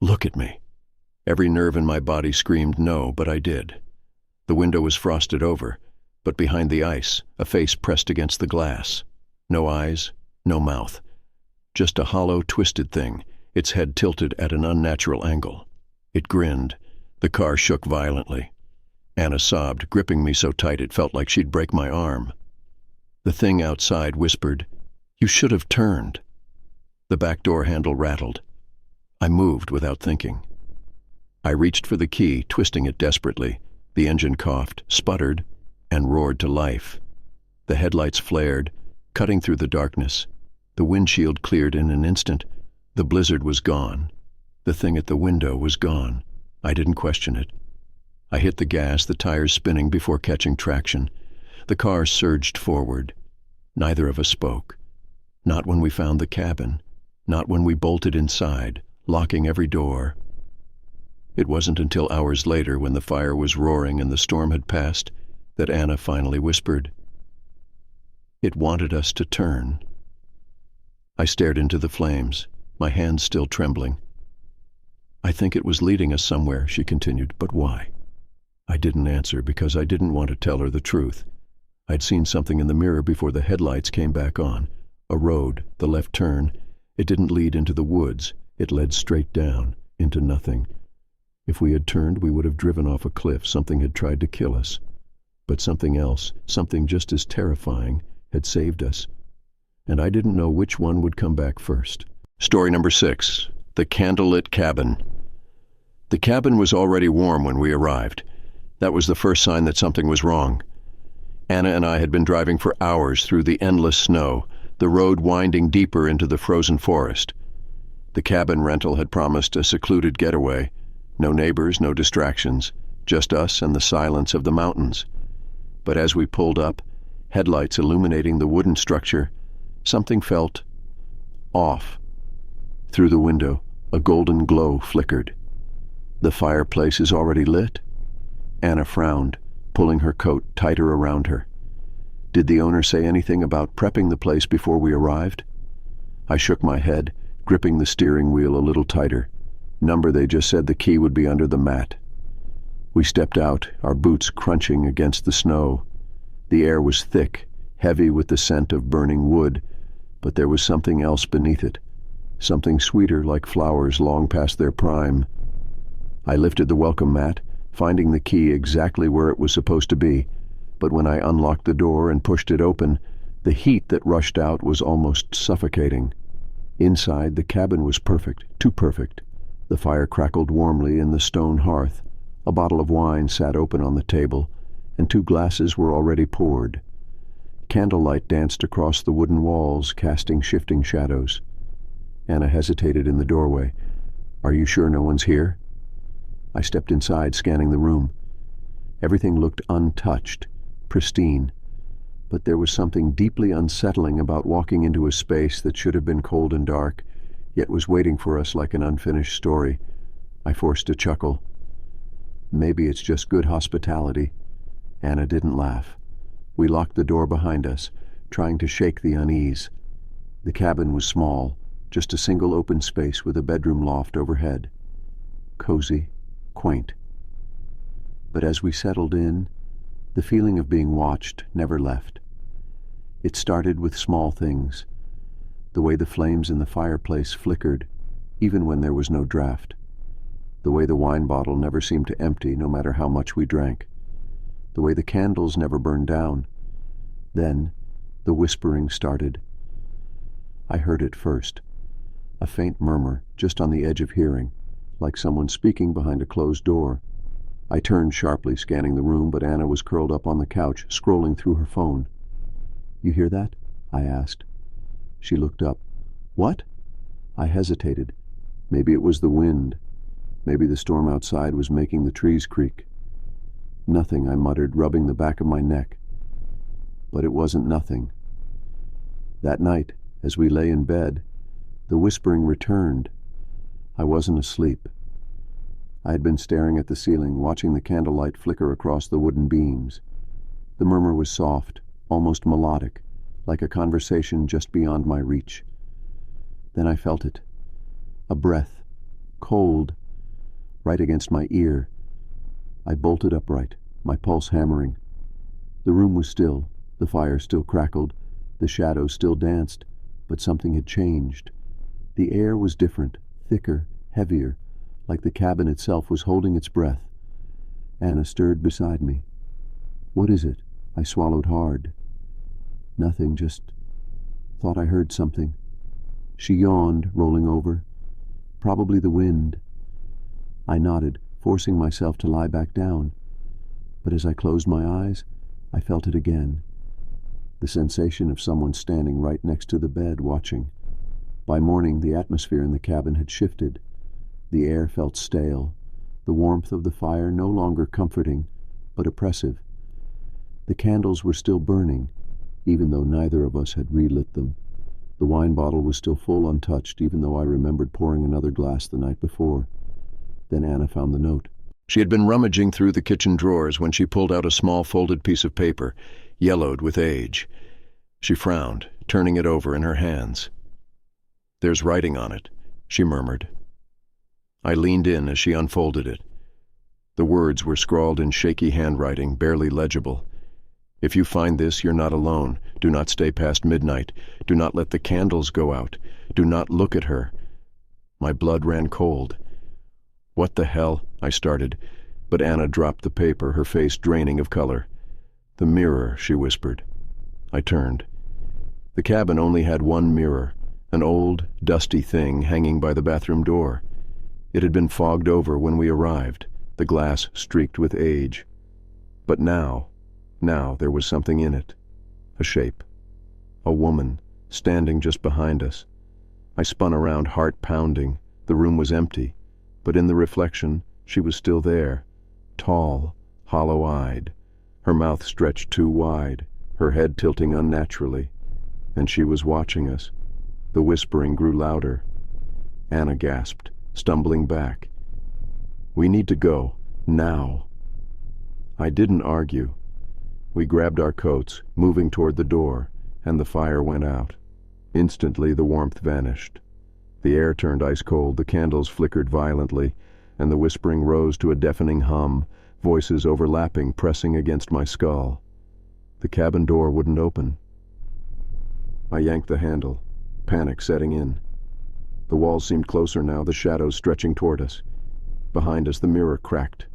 "Look at me." Every nerve in my body screamed no, but I did. The window was frosted over, but behind the ice, a face pressed against the glass. No eyes, no mouth. Just a hollow, twisted thing, its head tilted at an unnatural angle. It grinned. The car shook violently. Anna sobbed, gripping me so tight it felt like she'd break my arm. The thing outside whispered, "You should have turned." The back door handle rattled. I moved without thinking. I reached for the key, twisting it desperately. The engine coughed, sputtered, and roared to life. The headlights flared, cutting through the darkness. The windshield cleared in an instant. The blizzard was gone. The thing at the window was gone. I didn't question it. I hit the gas, the tires spinning before catching traction. The car surged forward. Neither of us spoke. Not when we found the cabin. Not when we bolted inside, locking every door. It wasn't until hours later, when the fire was roaring and the storm had passed, that Anna finally whispered, "It wanted us to turn." I stared into the flames, my hands still trembling. "I think it was leading us somewhere," she continued, "but why?" I didn't answer because I didn't want to tell her the truth. I'd seen something in the mirror before the headlights came back on. A road, the left turn. It didn't lead into the woods. It led straight down, into nothing. If we had turned, we would have driven off a cliff. Something had tried to kill us. But something else, something just as terrifying, had saved us. And I didn't know which one would come back first. Story number 6. The Candlelit Cabin. The cabin was already warm when we arrived. That was the first sign that something was wrong. Anna and I had been driving for hours through the endless snow, the road winding deeper into the frozen forest. The cabin rental had promised a secluded getaway. No neighbors, no distractions, just us and the silence of the mountains. But as we pulled up, headlights illuminating the wooden structure, something felt off. Through the window, a golden glow flickered. The fireplace is already lit? Anna frowned, pulling her coat tighter around her. Did the owner say anything about prepping the place before we arrived? I shook my head, gripping the steering wheel a little tighter. Number, they just said the key would be under the mat. We stepped out, our boots crunching against the snow. The air was thick, heavy with the scent of burning wood, but there was something else beneath it, something sweeter, like flowers long past their prime. I lifted the welcome mat, finding the key exactly where it was supposed to be, but when I unlocked the door and pushed it open, the heat that rushed out was almost suffocating. Inside, the cabin was perfect, too perfect. The fire crackled warmly in the stone hearth. A bottle of wine sat open on the table, and 2 glasses were already poured. Candlelight danced across the wooden walls, casting shifting shadows. Anna hesitated in the doorway. "Are you sure no one's here?" I stepped inside, scanning the room. Everything looked untouched, pristine, but there was something deeply unsettling about walking into a space that should have been cold and dark, yet was waiting for us like an unfinished story. I forced a chuckle. Maybe it's just good hospitality. Anna didn't laugh. We locked the door behind us, trying to shake the unease. The cabin was small, just a single open space with a bedroom loft overhead. Cozy, quaint. But as we settled in, the feeling of being watched never left. It started with small things. The way the flames in the fireplace flickered, even when there was no draft. The way the wine bottle never seemed to empty, no matter how much we drank. The way the candles never burned down. Then, the whispering started. I heard it first. A faint murmur, just on the edge of hearing, like someone speaking behind a closed door. I turned sharply, scanning the room, but Anna was curled up on the couch, scrolling through her phone. "You hear that?" I asked. She looked up. "What?" I hesitated. Maybe it was the wind. Maybe the storm outside was making the trees creak. "Nothing," I muttered, rubbing the back of my neck. But it wasn't nothing. That night, as we lay in bed, the whispering returned. I wasn't asleep. I had been staring at the ceiling, watching the candlelight flicker across the wooden beams. The murmur was soft, almost melodic, like a conversation just beyond my reach. Then I felt it. A breath, cold, right against my ear. I bolted upright, my pulse hammering. The room was still, the fire still crackled, the shadows still danced, but something had changed. The air was different, thicker, heavier, like the cabin itself was holding its breath. Anna stirred beside me. "What is it?" I swallowed hard. "Nothing, just thought I heard something." She yawned, rolling over. "Probably the wind." I nodded, forcing myself to lie back down. But as I closed my eyes, I felt it again. The sensation of someone standing right next to the bed, watching. By morning, the atmosphere in the cabin had shifted. The air felt stale, the warmth of the fire no longer comforting, but oppressive. The candles were still burning, even though neither of us had relit them. The wine bottle was still full, untouched, even though I remembered pouring another glass the night before. Then Anna found the note. She had been rummaging through the kitchen drawers when she pulled out a small folded piece of paper, yellowed with age. She frowned, turning it over in her hands. "There's writing on it," she murmured. I leaned in as she unfolded it. The words were scrawled in shaky handwriting, barely legible. "If you find this, you're not alone. Do not stay past midnight. Do not let the candles go out. Do not look at her." My blood ran cold. "What the hell?" I started, but Anna dropped the paper, her face draining of color. "The mirror," she whispered. I turned. The cabin only had one mirror, an old, dusty thing hanging by the bathroom door. It had been fogged over when we arrived, the glass streaked with age. But now there was something in it. A shape. A woman, standing just behind us. I spun around, heart pounding. The room was empty, but in the reflection, she was still there. tall, hollow-eyed, her mouth stretched too wide, her head tilting unnaturally, and she was watching us. The whispering grew louder. Anna gasped, stumbling back. "We need to go, now." I didn't argue. We grabbed our coats, moving toward the door, and the fire went out. Instantly the warmth vanished. The air turned ice-cold, the candles flickered violently, and the whispering rose to a deafening hum, voices overlapping, pressing against my skull. The cabin door wouldn't open. I yanked the handle, panic setting in. The walls seemed closer now, the shadows stretching toward us. Behind us the mirror cracked.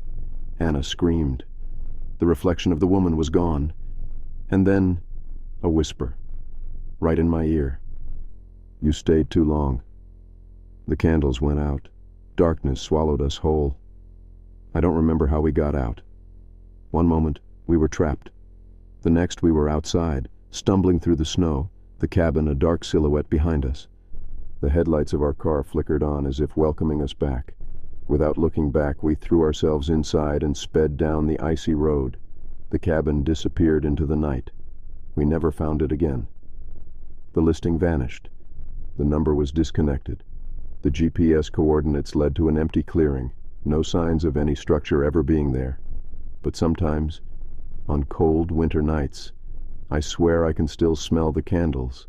Anna screamed. The reflection of the woman was gone. And then a whisper, right in my ear. "You stayed too long." The candles went out. Darkness swallowed us whole. I don't remember how we got out. One moment, we were trapped. The next, we were outside, stumbling through the snow, the cabin a dark silhouette behind us. The headlights of our car flickered on as if welcoming us back. Without looking back, we threw ourselves inside and sped down the icy road. The cabin disappeared into the night. We never found it again. The listing vanished. The number was disconnected. The GPS coordinates led to an empty clearing, no signs of any structure ever being there. But sometimes, on cold winter nights, I swear I can still smell the candles,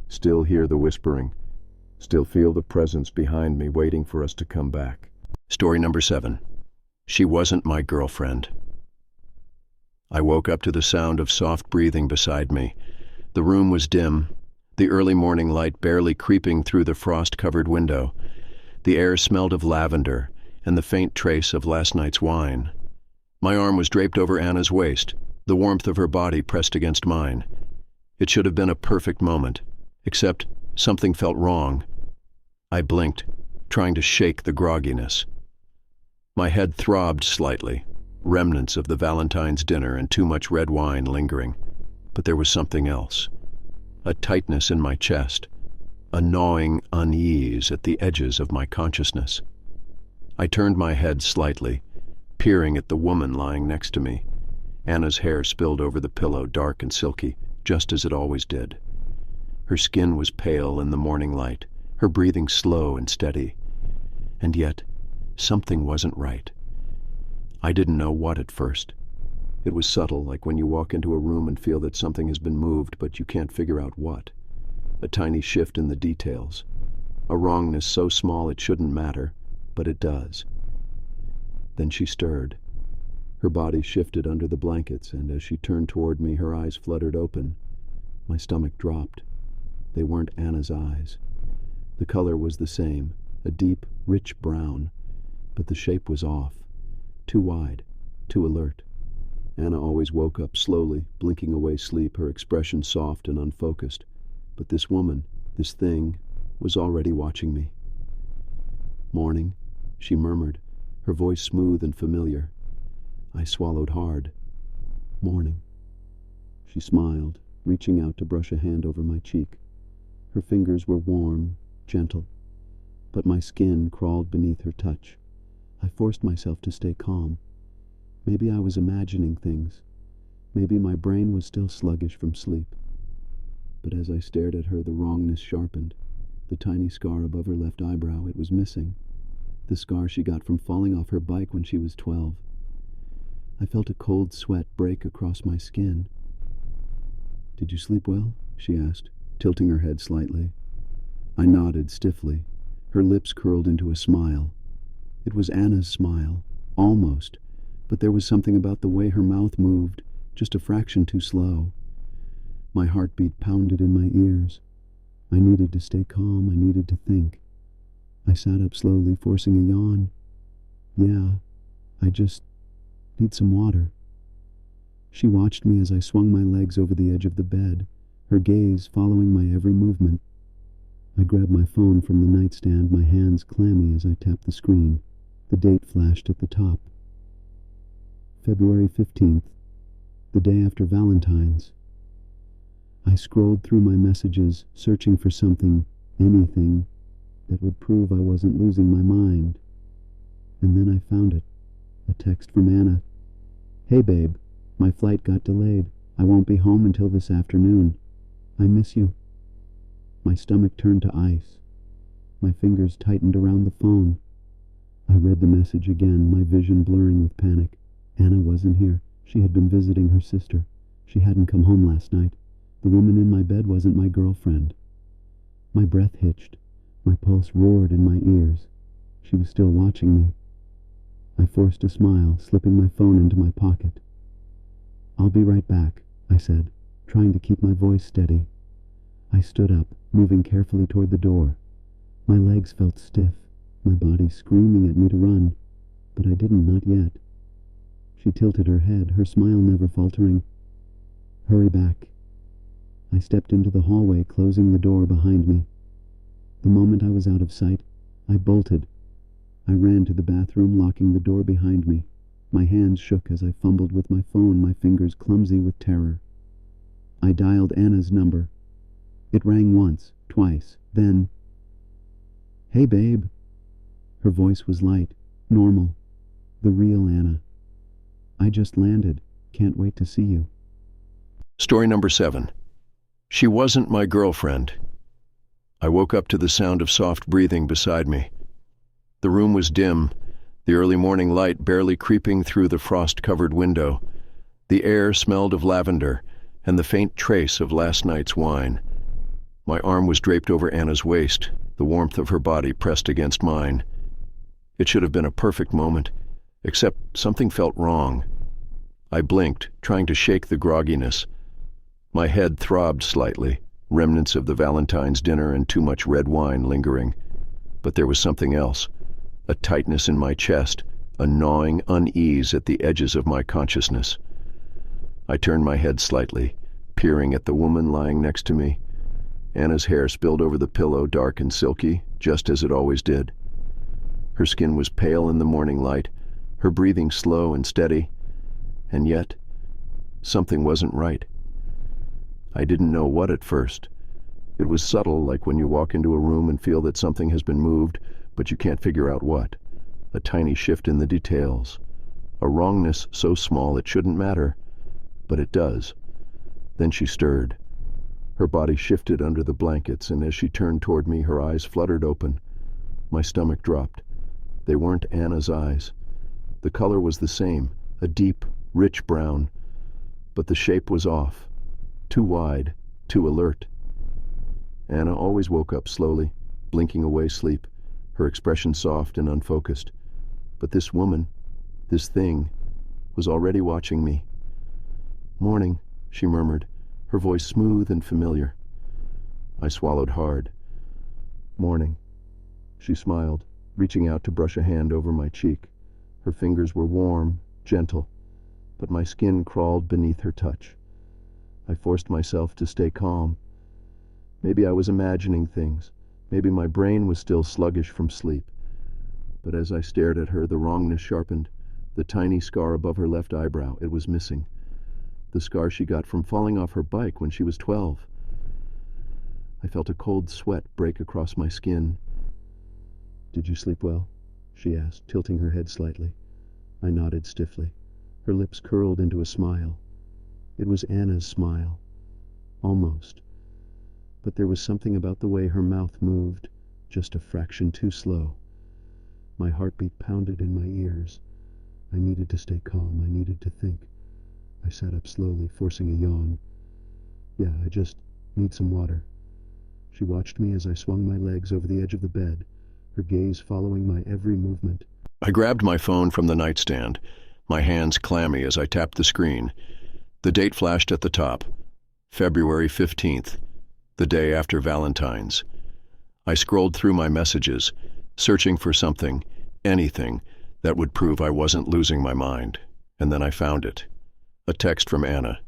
still hear the whispering, still feel the presence behind me waiting for us to come back. Story number 7. She wasn't my girlfriend. I woke up to the sound of soft breathing beside me. The room was dim, the early morning light barely creeping through the frost-covered window. The air smelled of lavender and the faint trace of last night's wine. My arm was draped over Anna's waist, the warmth of her body pressed against mine. It should have been a perfect moment, except something felt wrong. I blinked, trying to shake the grogginess. My head throbbed slightly, remnants of the Valentine's dinner and too much red wine lingering. But there was something else. A tightness in my chest, a gnawing unease at the edges of my consciousness. I turned my head slightly, peering at the woman lying next to me. Anna's hair spilled over the pillow, dark and silky, just as it always did. Her skin was pale in the morning light, her breathing slow and steady. And yet, something wasn't right. I didn't know what at first. It was subtle, like when you walk into a room and feel that something has been moved, but you can't figure out what. A tiny shift in the details. A wrongness so small it shouldn't matter, but it does. Then she stirred. Her body shifted under the blankets, and as she turned toward me, her eyes fluttered open. My stomach dropped. They weren't Anna's eyes. The color was the same, a deep, rich brown, but the shape was off. Too wide, too alert. Anna always woke up slowly, blinking away sleep, her expression soft and unfocused. But this woman, this thing, was already watching me. "Morning," she murmured, her voice smooth and familiar. I swallowed hard. "Morning." She smiled, reaching out to brush a hand over my cheek. Her fingers were warm, gentle, but my skin crawled beneath her touch. I forced myself to stay calm. Maybe I was imagining things. Maybe my brain was still sluggish from sleep. But as I stared at her, the wrongness sharpened. The tiny scar above her left eyebrow, it was missing. The scar she got from falling off her bike when she was 12. I felt a cold sweat break across my skin. "Did you sleep well?" she asked, tilting her head slightly. I nodded stiffly. Her lips curled into a smile. It was Anna's smile, almost, but there was something about the way her mouth moved, just a fraction too slow. My heartbeat pounded in my ears. I needed to stay calm, I needed to think. I sat up slowly, forcing a yawn. "Yeah, I just need some water." She watched me as I swung my legs over the edge of the bed, her gaze following my every movement. I grabbed my phone from the nightstand, my hands clammy as I tapped the screen. The date flashed at the top. February 15th, the day after Valentine's. I scrolled through my messages, searching for something, anything, that would prove I wasn't losing my mind. And then I found it, A text from Anna. Hey babe, my flight got delayed. I won't be home until this afternoon. I miss you. My stomach turned to ice. My fingers tightened around the phone. I read the message again, my vision blurring with panic. Anna wasn't here. She had been visiting her sister. She hadn't come home last night. The woman in my bed wasn't my girlfriend. My breath hitched. My pulse roared in my ears. She was still watching me. I forced a smile, slipping my phone into my pocket. I'll be right back, I said, trying to keep my voice steady. I stood up, moving carefully toward the door. My legs felt stiff, my body screaming at me to run, but I didn't, not yet. She tilted her head, her smile never faltering. Hurry back. I stepped into the hallway, closing the door behind me. The moment I was out of sight, I bolted. I ran to the bathroom, locking the door behind me. My hands shook as I fumbled with my phone, my fingers clumsy with terror. I dialed Anna's number. It rang once, twice, then... Hey, babe. Her voice was light, normal, the real Anna. I just landed. Can't wait to see you. Story number 7. She wasn't my girlfriend. I woke up to the sound of soft breathing beside me. The room was dim, the early morning light barely creeping through the frost-covered window. The air smelled of lavender and the faint trace of last night's wine. My arm was draped over Anna's waist, the warmth of her body pressed against mine. It should have been a perfect moment, except something felt wrong. I blinked, trying to shake the grogginess. My head throbbed slightly, remnants of the Valentine's dinner and too much red wine lingering. But there was something else. A tightness in my chest, a gnawing unease at the edges of my consciousness. I turned my head slightly, peering at the woman lying next to me. Anna's hair spilled over the pillow, dark and silky, just as it always did. Her skin was pale in the morning light, her breathing slow and steady, and yet, something wasn't right. I didn't know what at first. It was subtle, like when you walk into a room and feel that something has been moved, but you can't figure out what. A tiny shift in the details. A wrongness so small it shouldn't matter, but it does. Then she stirred. Her body shifted under the blankets, and as she turned toward me, her eyes fluttered open. My stomach dropped. They weren't Anna's eyes. The color was the same, a deep, rich brown, but the shape was off. Too wide, too alert. Anna always woke up slowly, blinking away sleep, her expression soft and unfocused. But this woman, this thing, was already watching me. "Morning," she murmured, her voice smooth and familiar. I swallowed hard. "Morning." She smiled, reaching out to brush a hand over my cheek. Her fingers were warm, gentle, but my skin crawled beneath her touch. I forced myself to stay calm. Maybe I was imagining things. Maybe my brain was still sluggish from sleep. But as I stared at her, the wrongness sharpened. The tiny scar above her left eyebrow, it was missing. The scar she got from falling off her bike when she was 12. I felt a cold sweat break across my skin. "Did you sleep well?" she asked, tilting her head slightly. I nodded stiffly. Her lips curled into a smile. It was Anna's smile. Almost. But there was something about the way her mouth moved, just a fraction too slow. My heartbeat pounded in my ears. I needed to stay calm. I needed to think. I sat up slowly, forcing a yawn. "Yeah, I just need some water." She watched me as I swung my legs over the edge of the bed, her gaze following my every movement. I grabbed my phone from the nightstand, my hands clammy as I tapped the screen. The date flashed at the top, February 15th, the day after Valentine's. I scrolled through my messages, searching for something, anything, that would prove I wasn't losing my mind. And then I found it. A text from Anna.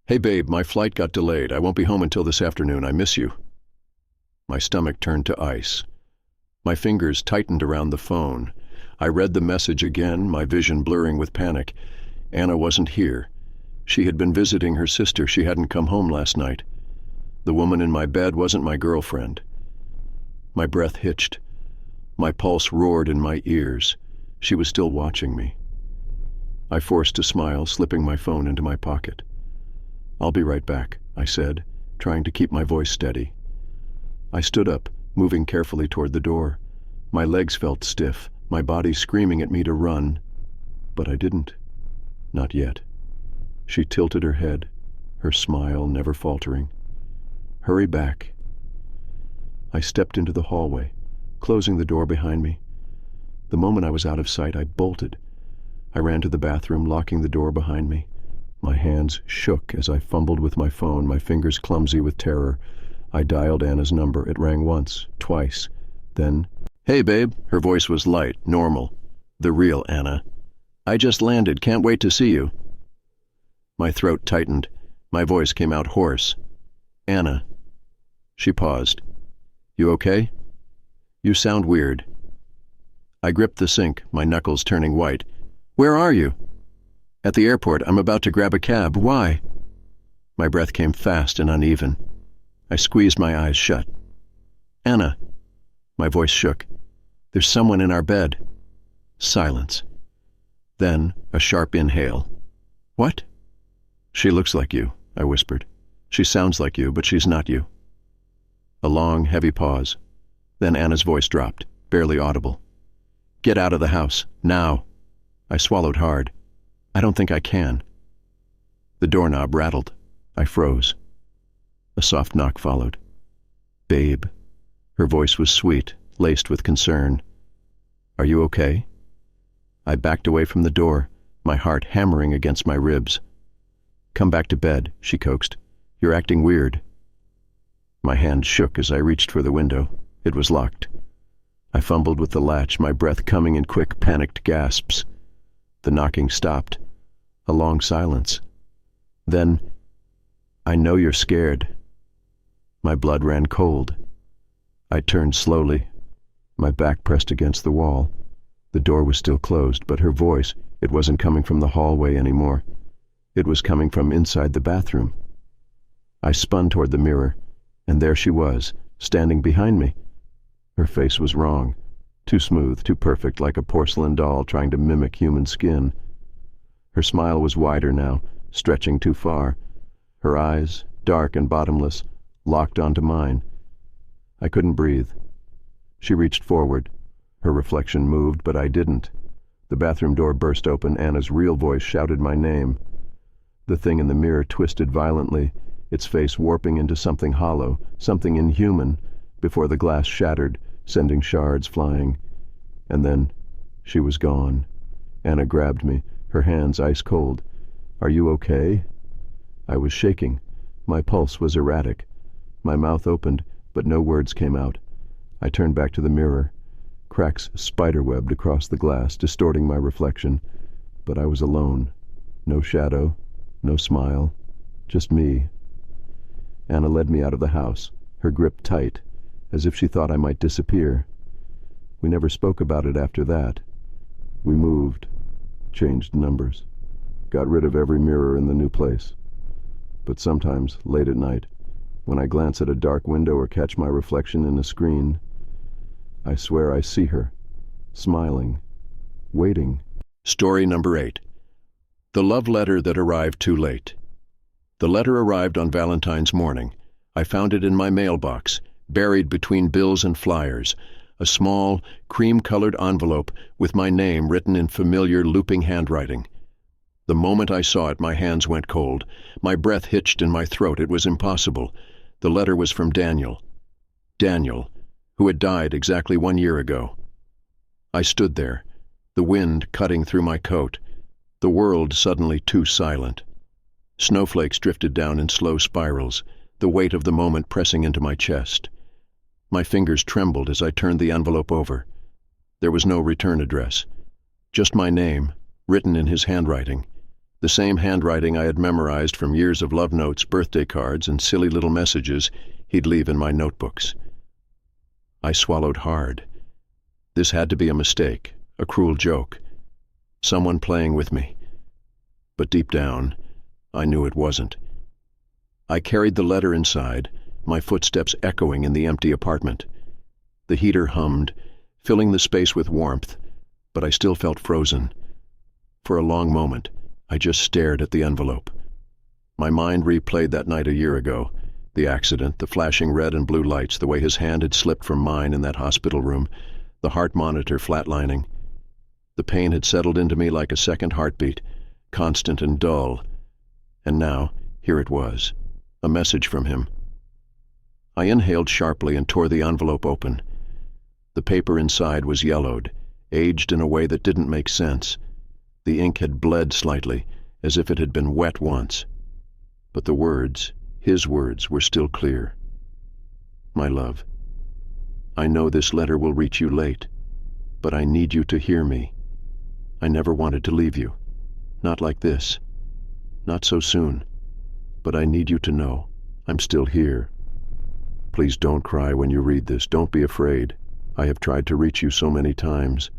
"Hey babe, my flight got delayed. I won't be home until this afternoon. I miss you." My stomach turned to ice. My fingers tightened around the phone. I read the message again, my vision blurring with panic. Anna wasn't here. She had been visiting her sister. She hadn't come home last night. The woman in my bed wasn't my girlfriend. My breath hitched. My pulse roared in my ears. She was still watching me. I forced a smile, slipping my phone into my pocket. "I'll be right back," I said, trying to keep my voice steady. I stood up, moving carefully toward the door. My legs felt stiff, my body screaming at me to run. But I didn't. Not yet. She tilted her head, her smile never faltering. "Hurry back." I stepped into the hallway, closing the door behind me. The moment I was out of sight, I bolted. I ran to the bathroom, locking the door behind me. My hands shook as I fumbled with my phone, my fingers clumsy with terror. I dialed Anna's number. It rang once, twice. Then, "Hey, babe." Her voice was light, normal. The real Anna. "I just landed. Can't wait to see you." My throat tightened. My voice came out hoarse. "Anna." She paused. "You okay? You sound weird." I gripped the sink, my knuckles turning white. "Where are you?" "At the airport. I'm about to grab a cab. Why?" My breath came fast and uneven. I squeezed my eyes shut. "Anna." My voice shook. "There's someone in our bed." Silence. Then a sharp inhale. "What?" "She looks like you," I whispered. "She sounds like you, but she's not you." A long, heavy pause. Then Anna's voice dropped, barely audible. "Get out of the house, now." I swallowed hard. "I don't think I can." The doorknob rattled. I froze. A soft knock followed. "Babe." Her voice was sweet, laced with concern. "Are you okay?" I backed away from the door, my heart hammering against my ribs. "Come back to bed," she coaxed. "You're acting weird." My hand shook as I reached for the window. It was locked. I fumbled with the latch, my breath coming in quick, panicked gasps. The knocking stopped. A long silence. Then, "I know you're scared." My blood ran cold. I turned slowly, my back pressed against the wall. The door was still closed, but her voice, it wasn't coming from the hallway anymore. It was coming from inside the bathroom. I spun toward the mirror, and there she was, standing behind me. Her face was wrong, too smooth, too perfect, like a porcelain doll trying to mimic human skin. Her smile was wider now, stretching too far. Her eyes, dark and bottomless, locked onto mine. I couldn't breathe. She reached forward. Her reflection moved, but I didn't. The bathroom door burst open. Anna's real voice shouted my name. The thing in the mirror twisted violently, its face warping into something hollow, something inhuman, before the glass shattered, sending shards flying. And then she was gone. Anna grabbed me, her hands ice cold. "Are you okay?" I was shaking. My pulse was erratic. My mouth opened, but no words came out. I turned back to the mirror. Cracks spiderwebbed across the glass, distorting my reflection. But I was alone. No shadow, no smile, just me. Anna led me out of the house, her grip tight, as if she thought I might disappear. We never spoke about it after that. We moved, changed numbers, got rid of every mirror in the new place. But sometimes, late at night, when I glance at a dark window or catch my reflection in a screen, I swear I see her, smiling, waiting. Story number 8. The love letter that arrived too late. The letter arrived on Valentine's morning. I found it in my mailbox, buried between bills and flyers, a small, cream-colored envelope with my name written in familiar, looping handwriting. The moment I saw it, my hands went cold. My breath hitched in my throat. It was impossible. The letter was from Daniel. Daniel, who had died exactly 1 year ago. I stood there, the wind cutting through my coat, the world suddenly too silent. Snowflakes drifted down in slow spirals, the weight of the moment pressing into my chest. My fingers trembled as I turned the envelope over. There was no return address, just my name, written in his handwriting, the same handwriting I had memorized from years of love notes, birthday cards, and silly little messages he'd leave in my notebooks. I swallowed hard. This had to be a mistake, a cruel joke, someone playing with me. But deep down, I knew it wasn't. I carried the letter inside, my footsteps echoing in the empty apartment. The heater hummed, filling the space with warmth, but I still felt frozen. For a long moment, I just stared at the envelope. My mind replayed that night a year ago. The accident, the flashing red and blue lights, the way his hand had slipped from mine in that hospital room, the heart monitor flatlining. The pain had settled into me like a second heartbeat, constant and dull. And now, here it was, a message from him. I inhaled sharply and tore the envelope open. The paper inside was yellowed, aged in a way that didn't make sense. The ink had bled slightly, as if it had been wet once. But the words, his words, were still clear. My love, I know this letter will reach you late, but I need you to hear me. I never wanted to leave you. Not like this. Not so soon. But I need you to know I'm still here. Please don't cry when you read this. Don't be afraid. I have tried to reach you so many times,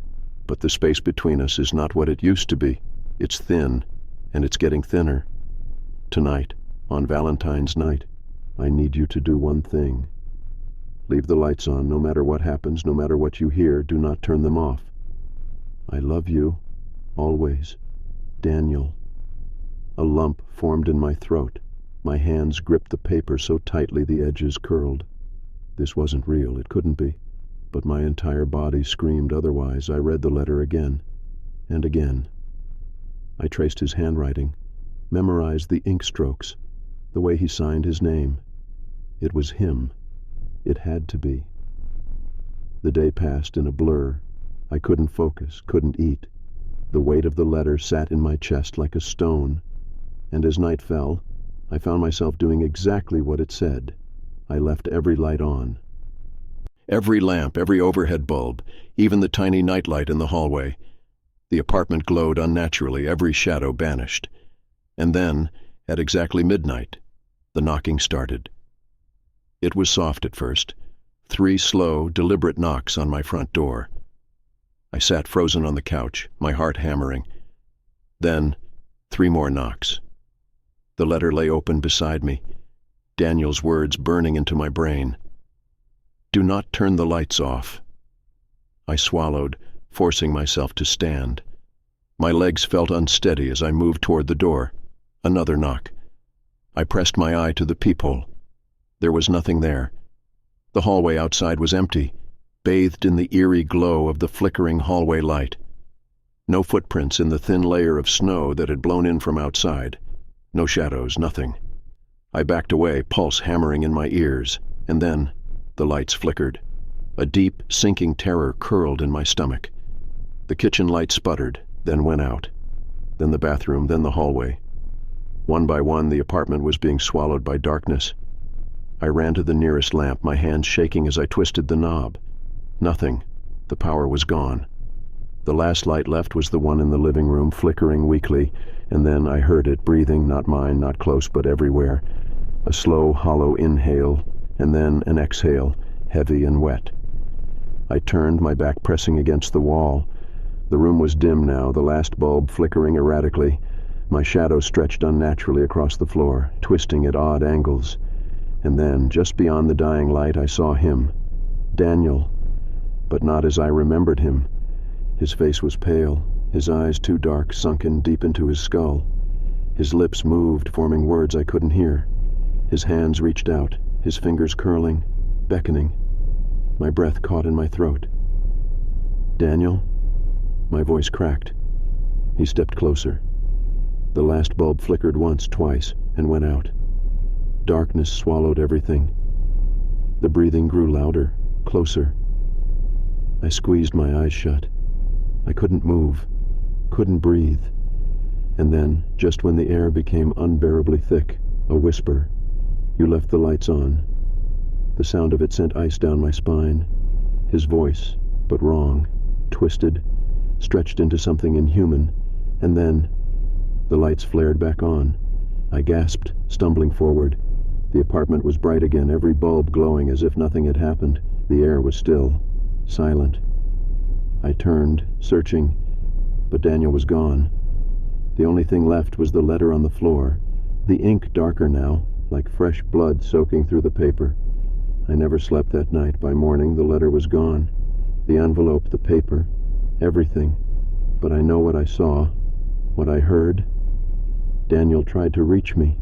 but the space between us is not what it used to be. It's thin, and it's getting thinner. Tonight, on Valentine's night, I need you to do one thing. Leave the lights on. No matter what happens, no matter what you hear, do not turn them off. I love you, always, Daniel. A lump formed in my throat. My hands gripped the paper so tightly the edges curled. This wasn't real. It couldn't be. But my entire body screamed otherwise. I read the letter again and again. I traced his handwriting, memorized the ink strokes, the way he signed his name. It was him. It had to be. The day passed in a blur. I couldn't focus, couldn't eat. The weight of the letter sat in my chest like a stone, and as night fell, I found myself doing exactly what it said. I left every light on. Every lamp, every overhead bulb, even the tiny nightlight in the hallway. The apartment glowed unnaturally, every shadow banished. And then, at exactly midnight, the knocking started. It was soft at first. 3 slow, deliberate knocks on my front door. I sat frozen on the couch, my heart hammering. Then, 3 more knocks. The letter lay open beside me, Daniel's words burning into my brain. Do not turn the lights off. I swallowed, forcing myself to stand. My legs felt unsteady as I moved toward the door. Another knock. I pressed my eye to the peephole. There was nothing there. The hallway outside was empty, bathed in the eerie glow of the flickering hallway light. No footprints in the thin layer of snow that had blown in from outside. No shadows, nothing. I backed away, pulse hammering in my ears, and then the lights flickered. A deep, sinking terror curled in my stomach. The kitchen light sputtered, then went out. Then the bathroom, then the hallway. One by one, the apartment was being swallowed by darkness. I ran to the nearest lamp, my hands shaking as I twisted the knob. Nothing. The power was gone. The last light left was the one in the living room, flickering weakly, and then I heard it, breathing, not mine, not close, but everywhere. A slow, hollow inhale, and then an exhale, heavy and wet. I turned, my back pressing against the wall. The room was dim now, the last bulb flickering erratically. My shadow stretched unnaturally across the floor, twisting at odd angles. And then, just beyond the dying light, I saw him. Daniel. But not as I remembered him. His face was pale, his eyes too dark, sunken deep into his skull. His lips moved, forming words I couldn't hear. His hands reached out, his fingers curling, beckoning. My breath caught in my throat. Daniel? My voice cracked. He stepped closer. The last bulb flickered once, twice, and went out. Darkness swallowed everything. The breathing grew louder, closer. I squeezed my eyes shut. I couldn't move, couldn't breathe. And then, just when the air became unbearably thick, a whisper. You left the lights on. The sound of it sent ice down my spine. His voice, but wrong, twisted, stretched into something inhuman, and then the lights flared back on. I gasped, stumbling forward. The apartment was bright again, every bulb glowing as if nothing had happened. The air was still, silent. I turned, searching, but Daniel was gone. The only thing left was the letter on the floor, the ink darker now, like fresh blood soaking through the paper. I never slept that night. By morning, the letter was gone. The envelope, the paper, everything. But I know what I saw. What I heard? Daniel tried to reach me,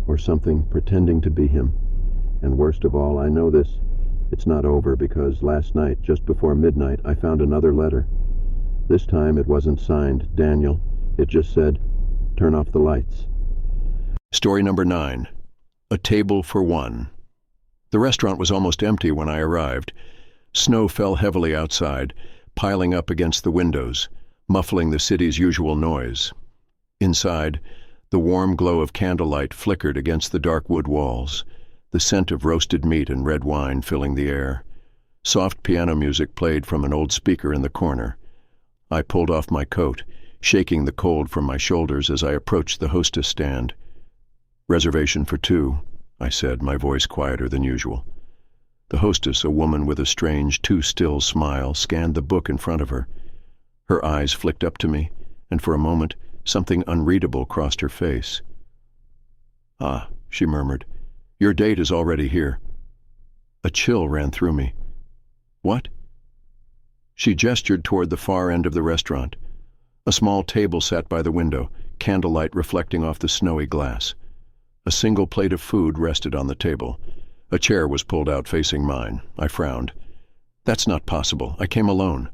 or something pretending to be him. And worst of all, I know this. It's not over because last night, just before midnight, I found another letter. This time it wasn't signed Daniel. It just said, "Turn off the lights." Story number 9. A Table for One. The restaurant was almost empty when I arrived. Snow fell heavily outside, piling up against the windows, muffling the city's usual noise. Inside, the warm glow of candlelight flickered against the dark wood walls, the scent of roasted meat and red wine filling the air. Soft piano music played from an old speaker in the corner. I pulled off my coat, shaking the cold from my shoulders as I approached the hostess stand. "Reservation for 2, I said, my voice quieter than usual. The hostess, a woman with a strange, too-still smile, scanned the book in front of her. Her eyes flicked up to me, and for a moment something unreadable crossed her face. "Ah," she murmured, "your date is already here." A chill ran through me. "What?" She gestured toward the far end of the restaurant. A small table sat by the window, candlelight reflecting off the snowy glass. A single plate of food rested on the table. A chair was pulled out facing mine. I frowned. "That's not possible. I came alone."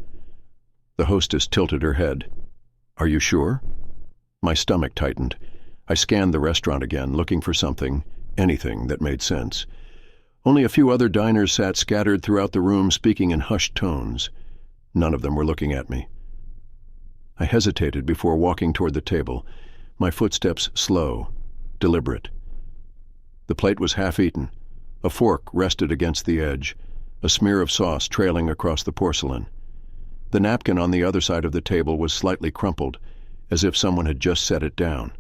The hostess tilted her head. "Are you sure?" My stomach tightened. I scanned the restaurant again, looking for something, anything that made sense. Only a few other diners sat scattered throughout the room, speaking in hushed tones. None of them were looking at me. I hesitated before walking toward the table, my footsteps slow, deliberate. The plate was half-eaten. A fork rested against the edge, a smear of sauce trailing across the porcelain. The napkin on the other side of the table was slightly crumpled, as if someone had just set it down.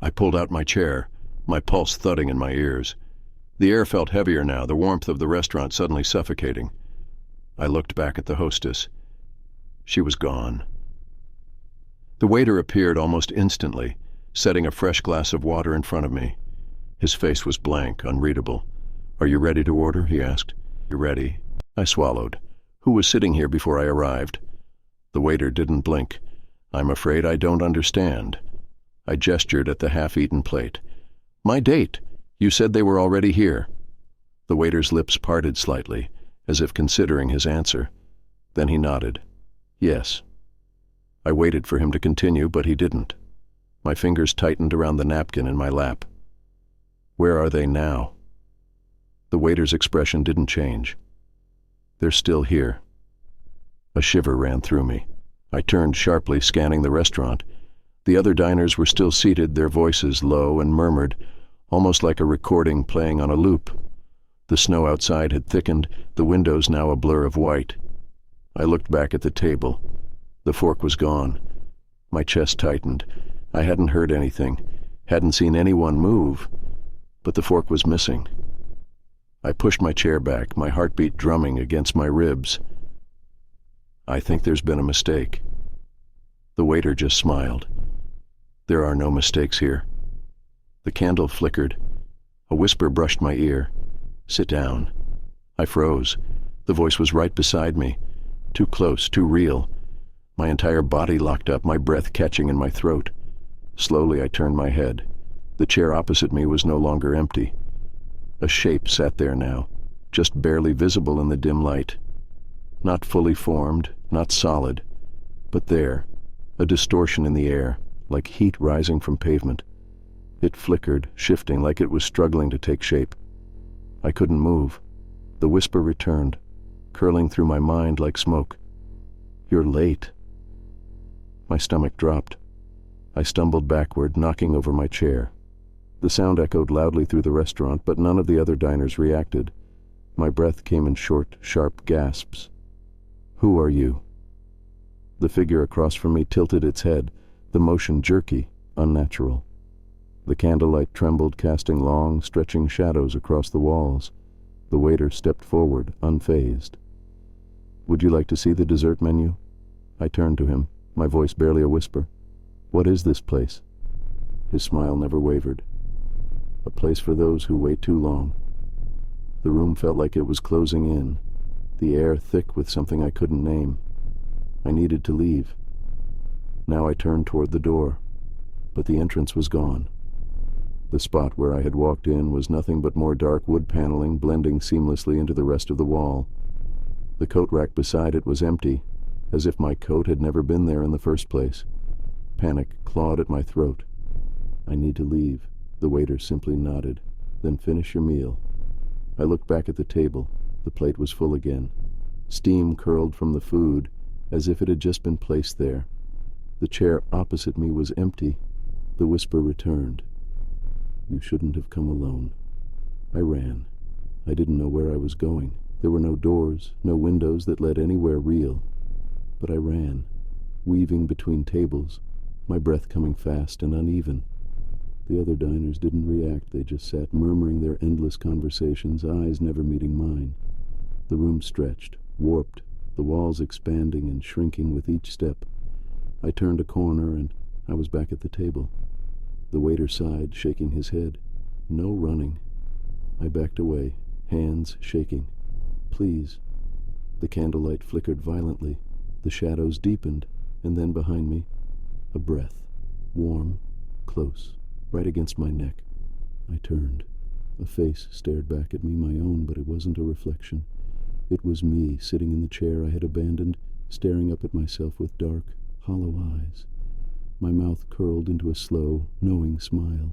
I pulled out my chair, my pulse thudding in my ears. The air felt heavier now, the warmth of the restaurant suddenly suffocating. I looked back at the hostess. She was gone. The waiter appeared almost instantly, setting a fresh glass of water in front of me. His face was blank, unreadable. "Are you ready to order?" he asked. "You ready?" I swallowed. Who was sitting here before I arrived? The waiter didn't blink. "I'm afraid I don't understand." I gestured at the half-eaten plate. "My date! You said they were already here." The waiter's lips parted slightly, as if considering his answer. Then he nodded. "Yes." I waited for him to continue, but he didn't. My fingers tightened around the napkin in my lap. "Where are they now?" The waiter's expression didn't change. "They're still here." A shiver ran through me. I turned sharply, scanning the restaurant. The other diners were still seated, their voices low and murmured, almost like a recording playing on a loop. The snow outside had thickened, the windows now a blur of white. I looked back at the table. The fork was gone. My chest tightened. I hadn't heard anything, hadn't seen anyone move, but the fork was missing. I pushed my chair back, my heartbeat drumming against my ribs. "I think there's been a mistake." The waiter just smiled. "There are no mistakes here." The candle flickered. A whisper brushed my ear. "Sit down." I froze. The voice was right beside me. Too close, too real. My entire body locked up, my breath catching in my throat. Slowly I turned my head. The chair opposite me was no longer empty. A shape sat there now, just barely visible in the dim light. Not fully formed, not solid, but there, a distortion in the air, like heat rising from pavement. It flickered, shifting like it was struggling to take shape. I couldn't move. The whisper returned, curling through my mind like smoke. "You're late." My stomach dropped. I stumbled backward, knocking over my chair. The sound echoed loudly through the restaurant, but none of the other diners reacted. My breath came in short, sharp gasps. "Who are you?" The figure across from me tilted its head, the motion jerky, unnatural. The candlelight trembled, casting long, stretching shadows across the walls. The waiter stepped forward, unfazed. "Would you like to see the dessert menu?" I turned to him, my voice barely a whisper. "What is this place?" His smile never wavered. "A place for those who wait too long." The room felt like it was closing in, the air thick with something I couldn't name. I needed to leave. Now I turned toward the door, but the entrance was gone. The spot where I had walked in was nothing but more dark wood paneling blending seamlessly into the rest of the wall. The coat rack beside it was empty, as if my coat had never been there in the first place. Panic clawed at my throat. "I need to leave." The waiter simply nodded. "Then finish your meal." I looked back at the table. The plate was full again. Steam curled from the food, as if it had just been placed there. The chair opposite me was empty. The whisper returned. "You shouldn't have come alone." I ran. I didn't know where I was going. There were no doors, no windows that led anywhere real. But I ran, weaving between tables, my breath coming fast and uneven. The other diners didn't react. They just sat murmuring their endless conversations, eyes never meeting mine. The room stretched, warped, the walls expanding and shrinking with each step. I turned a corner and I was back at the table. The waiter sighed, shaking his head. "No running." I backed away, hands shaking. "Please." The candlelight flickered violently. The shadows deepened, and then behind me, a breath, warm, close, right against my neck. I turned. A face stared back at me, my own, but it wasn't a reflection. It was me, sitting in the chair I had abandoned, staring up at myself with dark, hollow eyes. My mouth curled into a slow, knowing smile.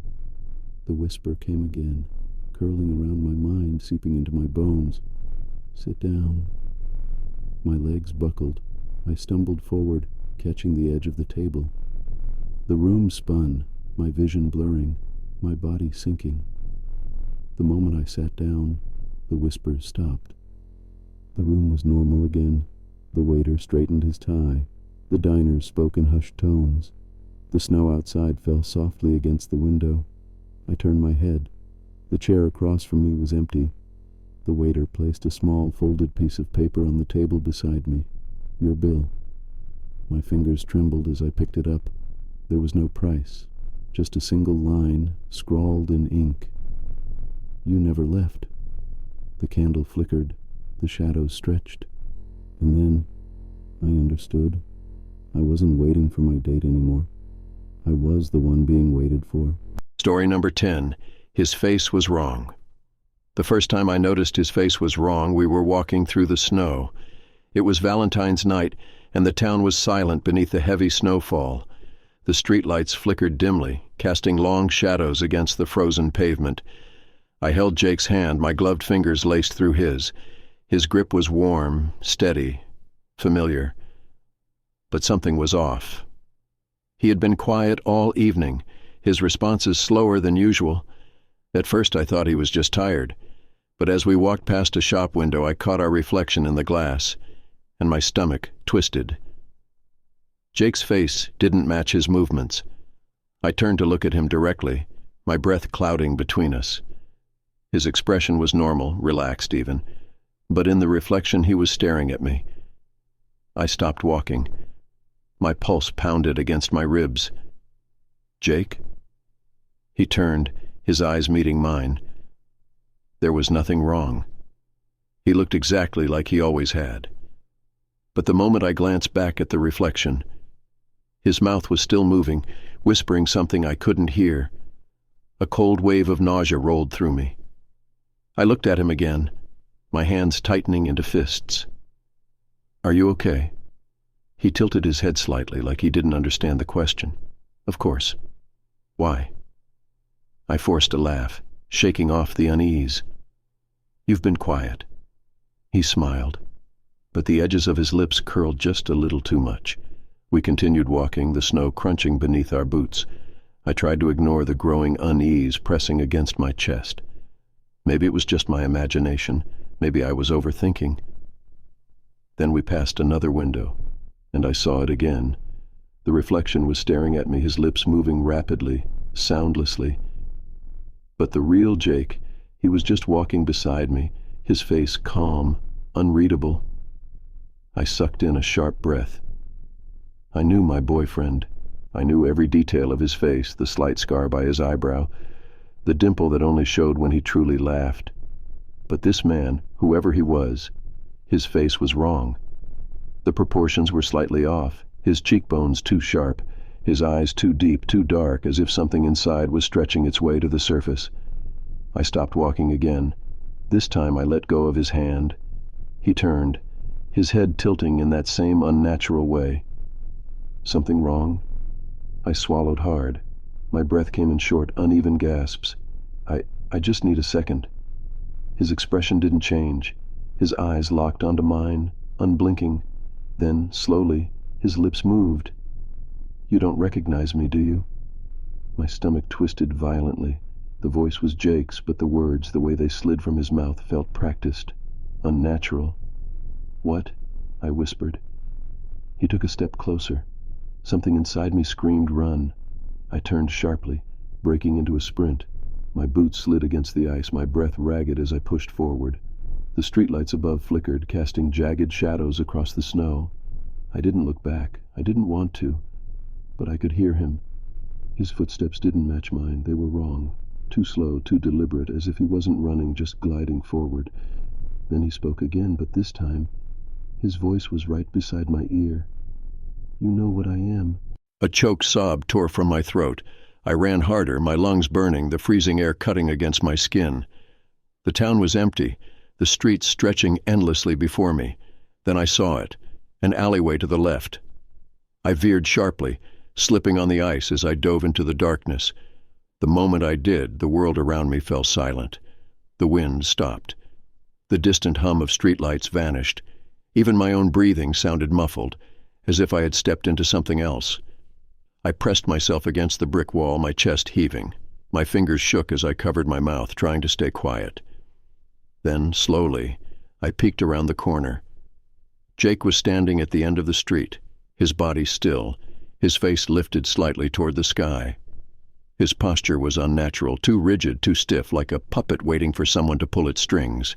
The whisper came again, curling around my mind, seeping into my bones. "Sit down." My legs buckled. I stumbled forward, catching the edge of the table. The room spun, my vision blurring, my body sinking. The moment I sat down, the whispers stopped. The room was normal again. The waiter straightened his tie. The diners spoke in hushed tones. The snow outside fell softly against the window. I turned my head. The chair across from me was empty. The waiter placed a small folded piece of paper on the table beside me. "Your bill." My fingers trembled as I picked it up. There was no price, just a single line scrawled in ink. "You never left." The candle flickered. The shadows stretched. And then I understood. I wasn't waiting for my date anymore. I was the one being waited for. Story number 10. His face was wrong. The first time I noticed his face was wrong, we were walking through the snow. It was Valentine's night, and the town was silent beneath the heavy snowfall. The streetlights flickered dimly, casting long shadows against the frozen pavement. I held Jake's hand, my gloved fingers laced through his. His grip was warm, steady, familiar. But something was off. He had been quiet all evening, his responses slower than usual. At first I thought he was just tired, but as we walked past a shop window I caught our reflection in the glass, and my stomach twisted. Jake's face didn't match his movements. I turned to look at him directly, my breath clouding between us. His expression was normal, relaxed even, but in the reflection he was staring at me. I stopped walking. My pulse pounded against my ribs. "Jake?" He turned, his eyes meeting mine. There was nothing wrong. He looked exactly like he always had. But the moment I glanced back at the reflection, his mouth was still moving, whispering something I couldn't hear. A cold wave of nausea rolled through me. I looked at him again, my hands tightening into fists. "Are you okay?" He tilted his head slightly, like he didn't understand the question. "Of course. Why?" I forced a laugh, shaking off the unease. "You've been quiet." He smiled, but the edges of his lips curled just a little too much. We continued walking, the snow crunching beneath our boots. I tried to ignore the growing unease pressing against my chest. Maybe it was just my imagination. Maybe I was overthinking. Then we passed another window, and I saw it again. The reflection was staring at me, his lips moving rapidly, soundlessly. But the real Jake, he was just walking beside me, his face calm, unreadable. I sucked in a sharp breath. I knew my boyfriend. I knew every detail of his face, the slight scar by his eyebrow, the dimple that only showed when he truly laughed. But this man, whoever he was, his face was wrong. The proportions were slightly off. his cheekbones too sharp, his eyes too deep, too dark, as if something inside was stretching its way to the surface. I stopped walking again. This time I let go of his hand. He turned, his head tilting in that same unnatural way. Something wrong? I swallowed hard. My breath came in short, uneven gasps. I just need a second. His expression didn't change. His eyes locked onto mine, unblinking. Then, slowly, his lips moved. "You don't recognize me, do you?" My stomach twisted violently. The voice was Jake's, but the words, the way they slid from his mouth, felt practiced, unnatural. "What?" I whispered. He took a step closer. Something inside me screamed, "Run." I turned sharply, breaking into a sprint. My boots slid against the ice, my breath ragged as I pushed forward. The streetlights above flickered, casting jagged shadows across the snow. I didn't look back. I didn't want to. But I could hear him. His footsteps didn't match mine. They were wrong. Too slow, too deliberate, as if he wasn't running, just gliding forward. Then he spoke again, but this time, his voice was right beside my ear. "You know what I am." A choked sob tore from my throat. I ran harder, my lungs burning, the freezing air cutting against my skin. The town was empty, the streets stretching endlessly before me. Then I saw it, an alleyway to the left. I veered sharply, slipping on the ice as I dove into the darkness. The moment I did, the world around me fell silent. The wind stopped. The distant hum of streetlights vanished. Even my own breathing sounded muffled, as if I had stepped into something else. I pressed myself against the brick wall, my chest heaving. My fingers shook as I covered my mouth, trying to stay quiet. Then, slowly, I peeked around the corner. Jake was standing at the end of the street, his body still, his face lifted slightly toward the sky. His posture was unnatural, too rigid, too stiff, like a puppet waiting for someone to pull its strings.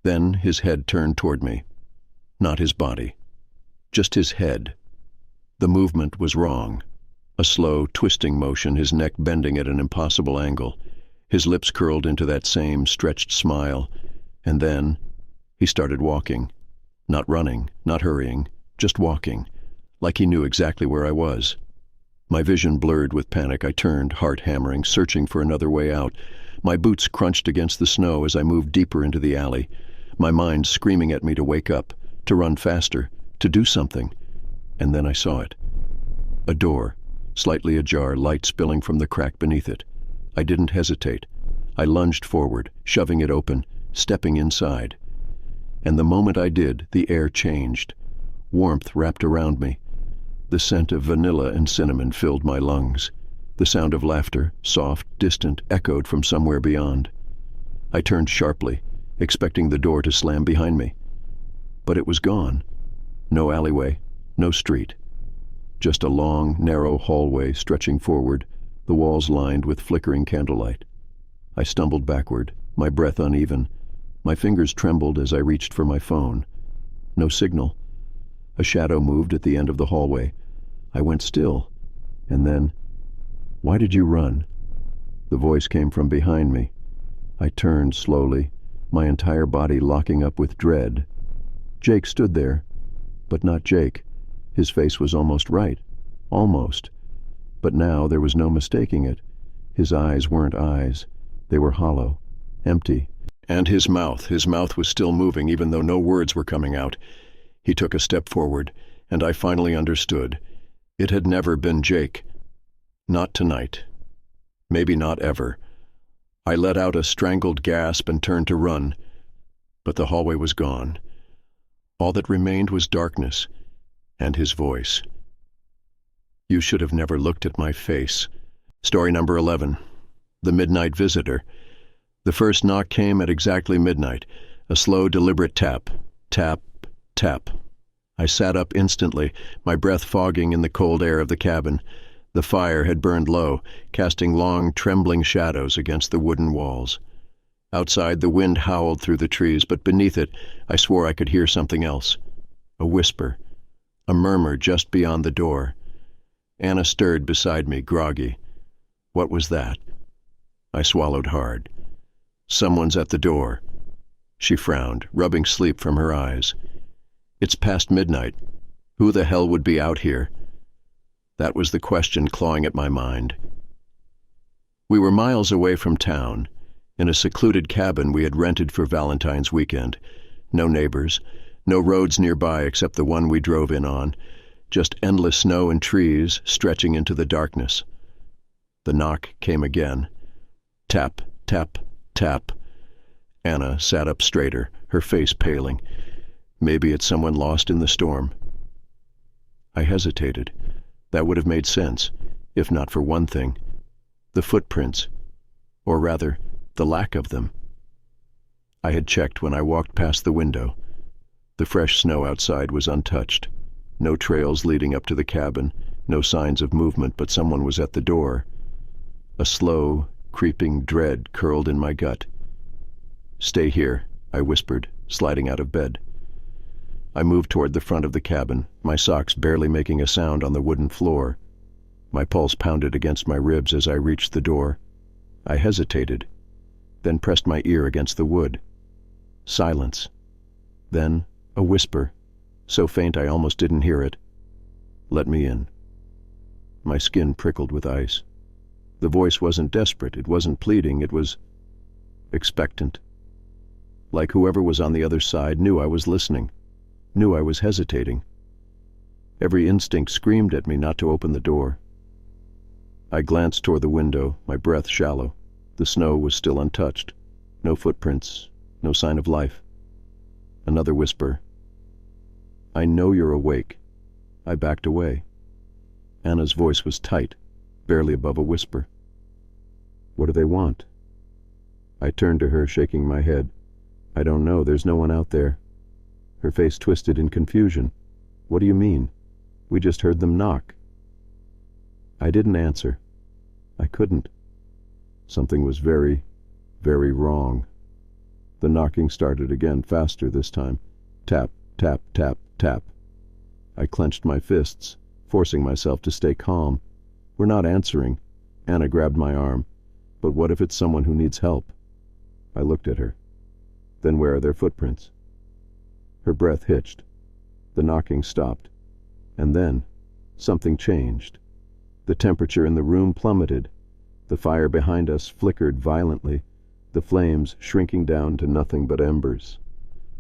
Then his head turned toward me. Not his body. Just his head. The movement was wrong. A slow, twisting motion, his neck bending at an impossible angle. His lips curled into that same stretched smile. And then he started walking. Not running, not hurrying, just walking, like he knew exactly where I was. My vision blurred with panic. I turned, heart hammering, searching for another way out. My boots crunched against the snow as I moved deeper into the alley, my mind screaming at me to wake up, to run faster, to do something. And then I saw it. A door, slightly ajar, light spilling from the crack beneath it. I didn't hesitate. I lunged forward, shoving it open, stepping inside. And the moment I did, the air changed. Warmth wrapped around me. The scent of vanilla and cinnamon filled my lungs. The sound of laughter, soft, distant, echoed from somewhere beyond. I turned sharply, expecting the door to slam behind me. But it was gone. No alleyway, no street. Just a long, narrow hallway stretching forward, the walls lined with flickering candlelight. I stumbled backward, my breath uneven. My fingers trembled as I reached for my phone. No signal. A shadow moved at the end of the hallway. I went still, and then, "Why did you run?" The voice came from behind me. I turned slowly, my entire body locking up with dread. Jake stood there, but not Jake. His face was almost right. Almost. But now there was no mistaking it. His eyes weren't eyes. They were hollow, empty. And his mouth was still moving even though no words were coming out. He took a step forward, and I finally understood. It had never been Jake. Not tonight. Maybe not ever. I let out a strangled gasp and turned to run, but the hallway was gone. All that remained was darkness, and his voice. You should have never looked at my face. Story number 11. The Midnight Visitor. The first knock came at exactly midnight, a slow, deliberate tap. Tap, tap. I sat up instantly, my breath fogging in the cold air of the cabin. The fire had burned low, casting long, trembling shadows against the wooden walls. Outside, the wind howled through the trees, but beneath it, I swore I could hear something else. A whisper. A murmur just beyond the door. Anna stirred beside me, groggy. What was that? I swallowed hard. Someone's at the door. She frowned, rubbing sleep from her eyes. It's past midnight. Who the hell would be out here? That was the question clawing at my mind. We were miles away from town, in a secluded cabin we had rented for Valentine's weekend. No neighbors, no roads nearby except the one we drove in on, just endless snow and trees stretching into the darkness. The knock came again. Tap, tap, tap. Anna sat up straighter, her face paling. Maybe it's someone lost in the storm. I hesitated. That would have made sense, if not for one thing. The footprints, or rather, the lack of them. I had checked when I walked past the window. The fresh snow outside was untouched. No trails leading up to the cabin, no signs of movement, but someone was at the door. A slow, creeping dread curled in my gut. "Stay here," I whispered, sliding out of bed. I moved toward the front of the cabin, my socks barely making a sound on the wooden floor. My pulse pounded against my ribs as I reached the door. I hesitated, then pressed my ear against the wood. Silence. Then a whisper, so faint I almost didn't hear it. "Let me in." My skin prickled with ice. The voice wasn't desperate, it wasn't pleading, it was expectant. Like whoever was on the other side knew I was listening, knew I was hesitating. Every instinct screamed at me not to open the door. I glanced toward the window, my breath shallow. The snow was still untouched. No footprints, no sign of life. Another whisper. "I know you're awake." I backed away. Anna's voice was tight, barely above a whisper. "What do they want?" I turned to her, shaking my head. "I don't know, there's no one out there." Her face twisted in confusion. "What do you mean? We just heard them knock." I didn't answer. I couldn't. Something was very, very wrong. The knocking started again, faster this time. Tap, tap, tap, tap. I clenched my fists, forcing myself to stay calm. "We're not answering." Anna grabbed my arm. "But what if it's someone who needs help?" I looked at her. "Then where are their footprints?" Her breath hitched. The knocking stopped. And then, something changed. The temperature in the room plummeted. The fire behind us flickered violently, the flames shrinking down to nothing but embers.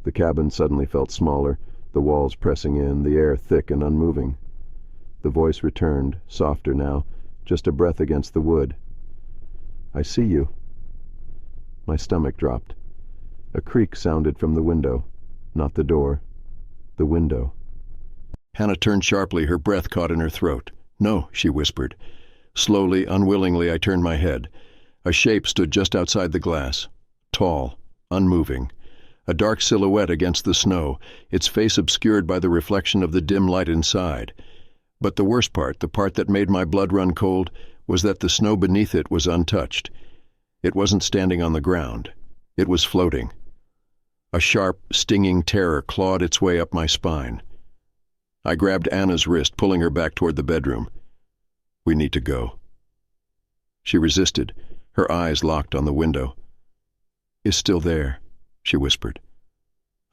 The cabin suddenly felt smaller, the walls pressing in, the air thick and unmoving. The voice returned, softer now, just a breath against the wood. "I see you." My stomach dropped. A creak sounded from the window. Not the door. The window. Hannah turned sharply, her breath caught in her throat. "No," she whispered. Slowly, unwillingly, I turned my head. A shape stood just outside the glass. Tall, unmoving. A dark silhouette against the snow, its face obscured by the reflection of the dim light inside. But the worst part, the part that made my blood run cold, was that the snow beneath it was untouched. It wasn't standing on the ground. It was floating. A sharp, stinging terror clawed its way up my spine. I grabbed Anna's wrist, pulling her back toward the bedroom. "We need to go." She resisted, her eyes locked on the window. "It's still there," she whispered.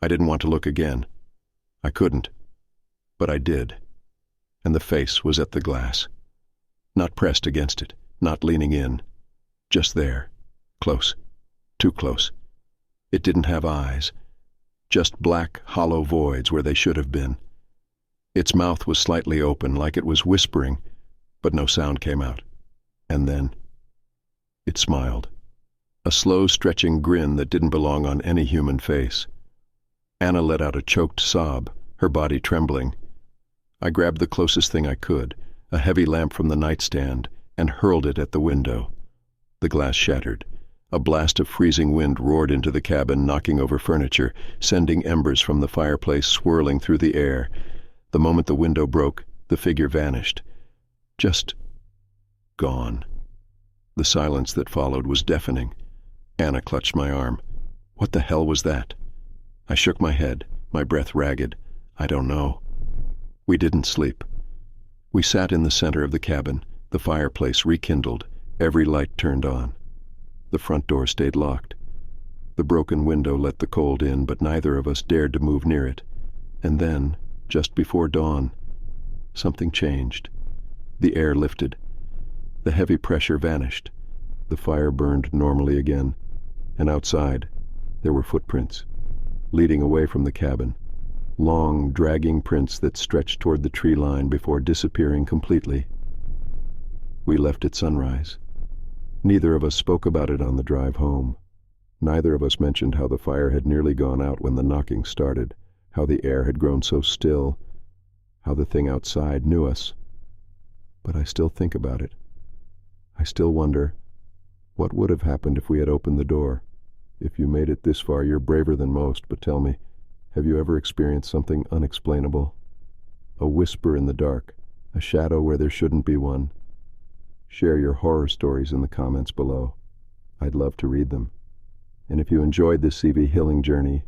I didn't want to look again. I couldn't. But I did. And the face was at the glass. Not pressed against it, not leaning in. Just there. Close. Too close. It didn't have eyes. Just black, hollow voids where they should have been. Its mouth was slightly open, like it was whispering, but no sound came out. And then it smiled. A slow, stretching grin that didn't belong on any human face. Anna let out a choked sob, her body trembling. I grabbed the closest thing I could, a heavy lamp from the nightstand, and hurled it at the window. The glass shattered. A blast of freezing wind roared into the cabin, knocking over furniture, sending embers from the fireplace swirling through the air. The moment the window broke, the figure vanished. Just gone. The silence that followed was deafening. Anna clutched my arm. What the hell was that? I shook my head, my breath ragged. I don't know. We didn't sleep. We sat in the center of the cabin, the fireplace rekindled, every light turned on. The front door stayed locked. The broken window let the cold in, but neither of us dared to move near it. And then just before dawn. Something changed. The air lifted. The heavy pressure vanished. The fire burned normally again. And outside, there were footprints, leading away from the cabin. Long, dragging prints that stretched toward the tree line before disappearing completely. We left at sunrise. Neither of us spoke about it on the drive home. Neither of us mentioned how the fire had nearly gone out when the knocking started, how the air had grown so still, how the thing outside knew us. But I still think about it. I still wonder, what would have happened if we had opened the door? If you made it this far, you're braver than most, but tell me, have you ever experienced something unexplainable? A whisper in the dark, a shadow where there shouldn't be one. Share your horror stories in the comments below. I'd love to read them. And if you enjoyed this CV healing journey,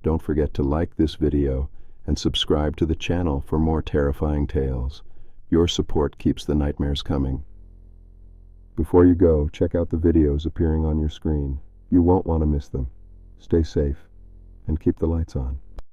don't forget to like this video and subscribe to the channel for more terrifying tales. Your support keeps the nightmares coming. Before you go, check out the videos appearing on your screen. You won't want to miss them. Stay safe and keep the lights on.